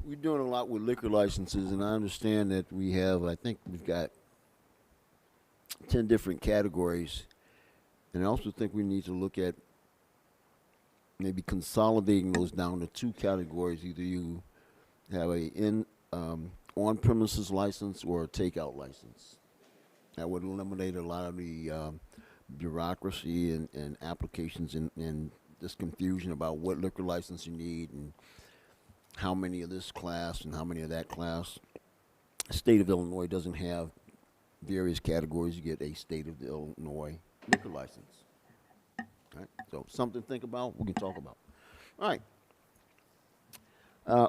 we're doing a lot with liquor licenses, and I understand that we have, I think we've got 10 different categories, and I also think we need to look at maybe consolidating those down to 2 categories. Either you have a on-premises license or a takeout license. That would eliminate a lot of the bureaucracy and applications and this confusion about what liquor license you need and how many of this class and how many of that class. The state of Illinois doesn't have various categories. You get a state of Illinois liquor license. All right, so something to think about, we can talk about. All right.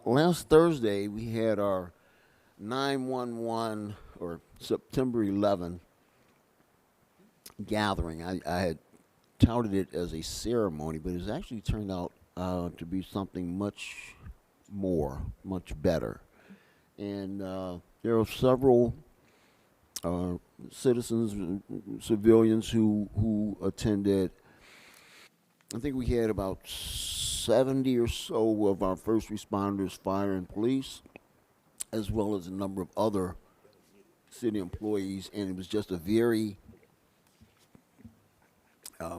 Last Thursday, we had our 911 or September 11 gathering. I had touted it as a ceremony, but it's actually turned out to be something much more, much better. And there are several citizens, civilians who attended. I think we had about 70 or so of our first responders, fire and police, as well as a number of other city employees, and it was just a very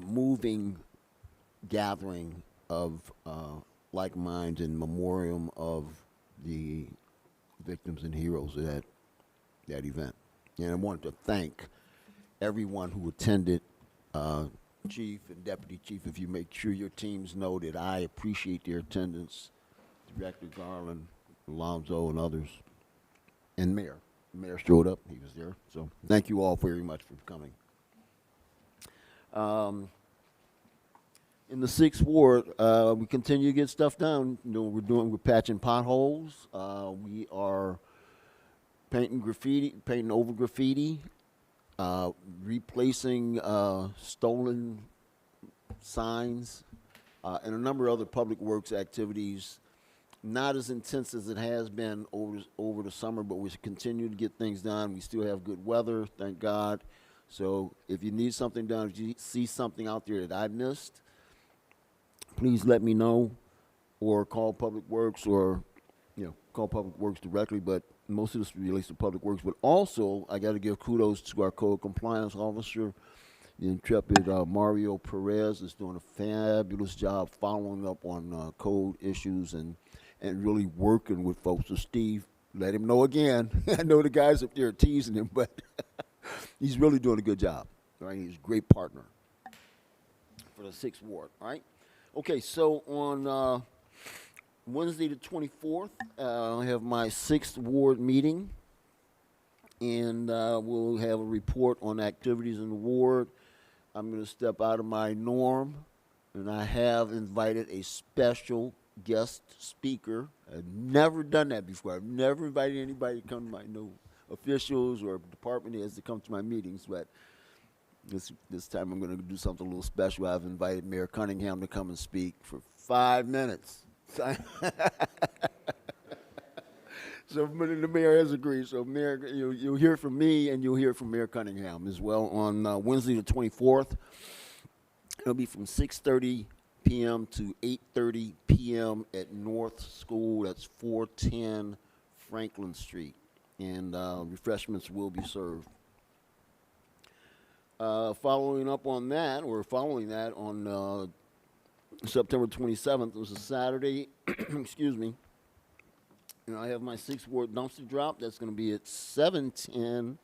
moving gathering of like minds in memoriam of the victims and heroes of that event. And I wanted to thank everyone who attended, Chief and Deputy Chief, if you make sure your teams know that I appreciate their attendance, Director Garland, Alonzo, and others, and Mayor. The Mayor showed up, he was there, so thank you all very much for coming. In the 6th Ward, we continue to get stuff done. You know, we're patching potholes. We are painting over graffiti, replacing stolen signs, and a number of other public works activities. Not as intense as it has been over the summer, but we continue to get things done. We still have good weather, thank God. So if you need something done, if you see something out there that I missed, please let me know, or call Public Works, or call Public Works directly. But most of this relates to Public Works. But also, I got to give kudos to our code compliance officer, the intrepid Mario Perez, is doing a fabulous job following up on code issues and really working with folks. So Steve, let him know again. I know the guys up there are teasing him, but he's really doing a good job. Right? He's a great partner for the 6th Ward. All right. Okay, so on Wednesday the 24th, I have my 6th Ward meeting, and we'll have a report on activities in the ward. I'm going to step out of my norm, and I have invited a special guest speaker. I've never done that before. I've never invited anybody to come to my, no officials or department heads to come to my meetings, but this time I'm going to do something a little special. I've invited Mayor Cunningham to come and speak for 5 minutes. So the mayor has agreed. So Mayor, you'll hear from me, and you'll hear from Mayor Cunningham as well on Wednesday the 24th. It'll be from 6:30 p.m. to 8:30 p.m. at North School. That's 410 Franklin Street, and refreshments will be served. Following that on September 27th, it was a Saturday, excuse me, and I have my 6th Ward dumpster drop. That's going to be at 710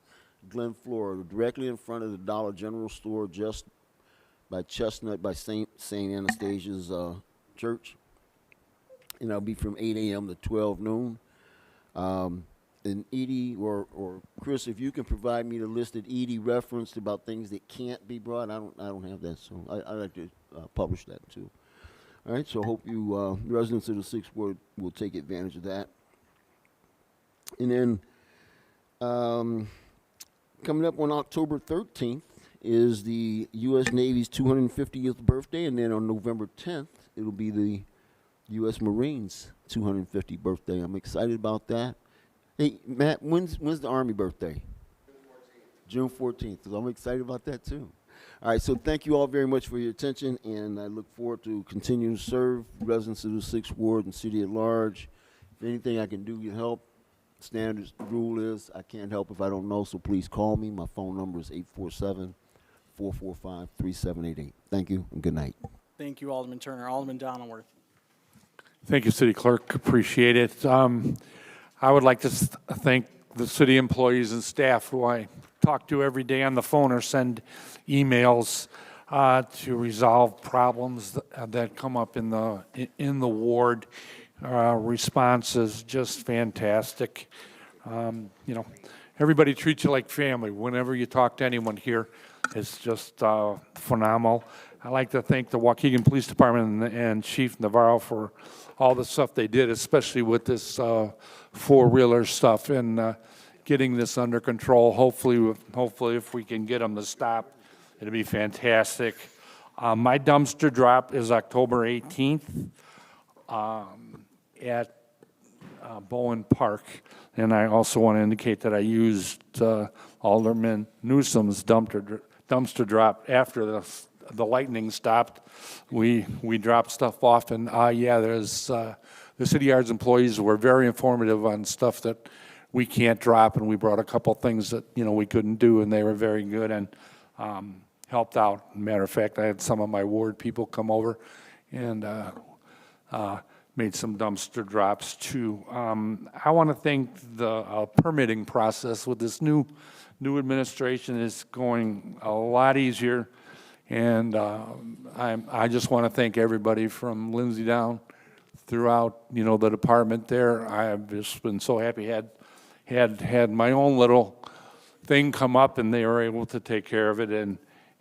Glen, Florida, directly in front of the Dollar General store, just by Chestnut, by St. Anastasia's church. And I'll be from 8 a.m. to 12 noon. And Edie or Chris, if you can provide me the list that Edie referenced about things that can't be brought, I don't have that, so I'd like to publish that too. All right, so I hope you residents of the 6th Ward will take advantage of that. And then coming up on October 13th is the U.S. Navy's 250th birthday, and then on November 10th, it'll be the U.S. Marines' 250th birthday. I'm excited about that. Hey, Matt, when's the Army birthday? June 14th. So I'm excited about that, too. All right, so thank you all very much for your attention, and I look forward to continuing to serve residents of the 6th Ward and city at large. If anything I can do to help, standard rule is I can't help if I don't know, so please call me. My phone number is 847-445-3788. Thank you, and good night. Thank you, Alderman Turner. Alderman Donilworth. Thank you, City Clerk. Appreciate it. I would like to thank the city employees and staff who I talk to every day on the phone or send emails to resolve problems that come up in the ward. Response is just fantastic. Everybody treats you like family. Whenever you talk to anyone here, it's just phenomenal. I'd like to thank the Waukegan Police Department and Chief Navarro for all the stuff they did, especially with this four-wheeler stuff and getting this under control. Hopefully, if we can get them to stop, it'll be fantastic. My dumpster drop is October 18th at Bowen Park, and I also want to indicate that I used Alderman Newsom's dumpster drop after the lightning stopped. We dropped stuff off, and there's the city yards employees were very informative on stuff that we can't drop, and we brought a couple things that we couldn't do, and they were very good and helped out. Matter of fact, I had some of my ward people come over and made some dumpster drops too. I want to thank the permitting process with this new administration is going a lot easier. And I just want to thank everybody from Lindsay down throughout, the department there. I've just been so happy. Had my own little thing come up, and they were able to take care of it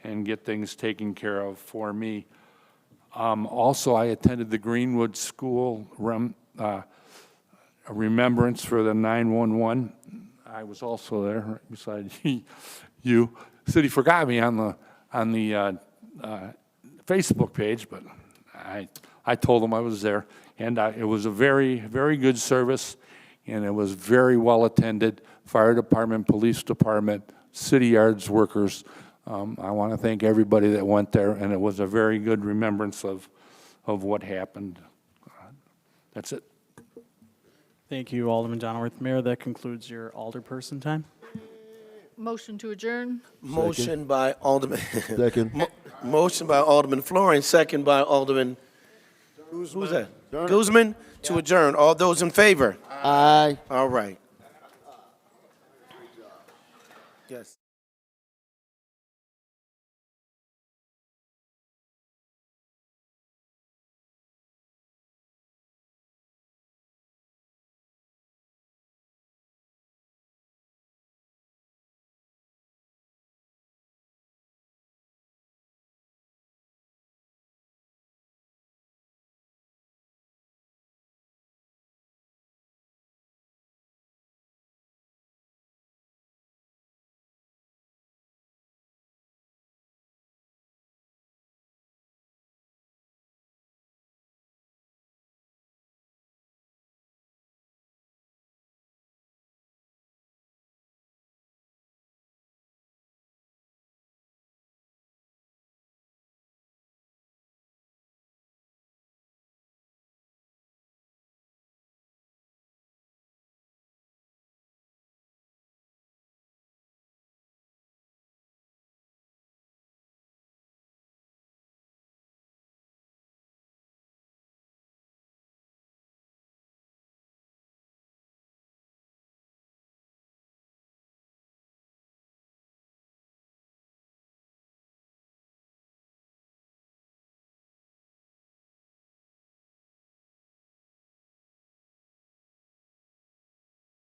and get things taken care of for me. Also, I attended the Greenwood School remembrance for the 911. I was also there, right beside you. City forgot me on the Facebook page, but I told them I was there, and it was a very, very good service, and it was very well attended. Fire department, police department, city yards workers. I want to thank everybody that went there, and it was a very good remembrance of what happened. That's it. Thank you, Alderman Donilworth. Mayor, that concludes your alderperson time. Motion to adjourn. Motion by Alderman. Second. Motion by Alderman Flooring, second by Alderman. Who's that? Guzman to adjourn. All those in favor? Aye. All right. Yes.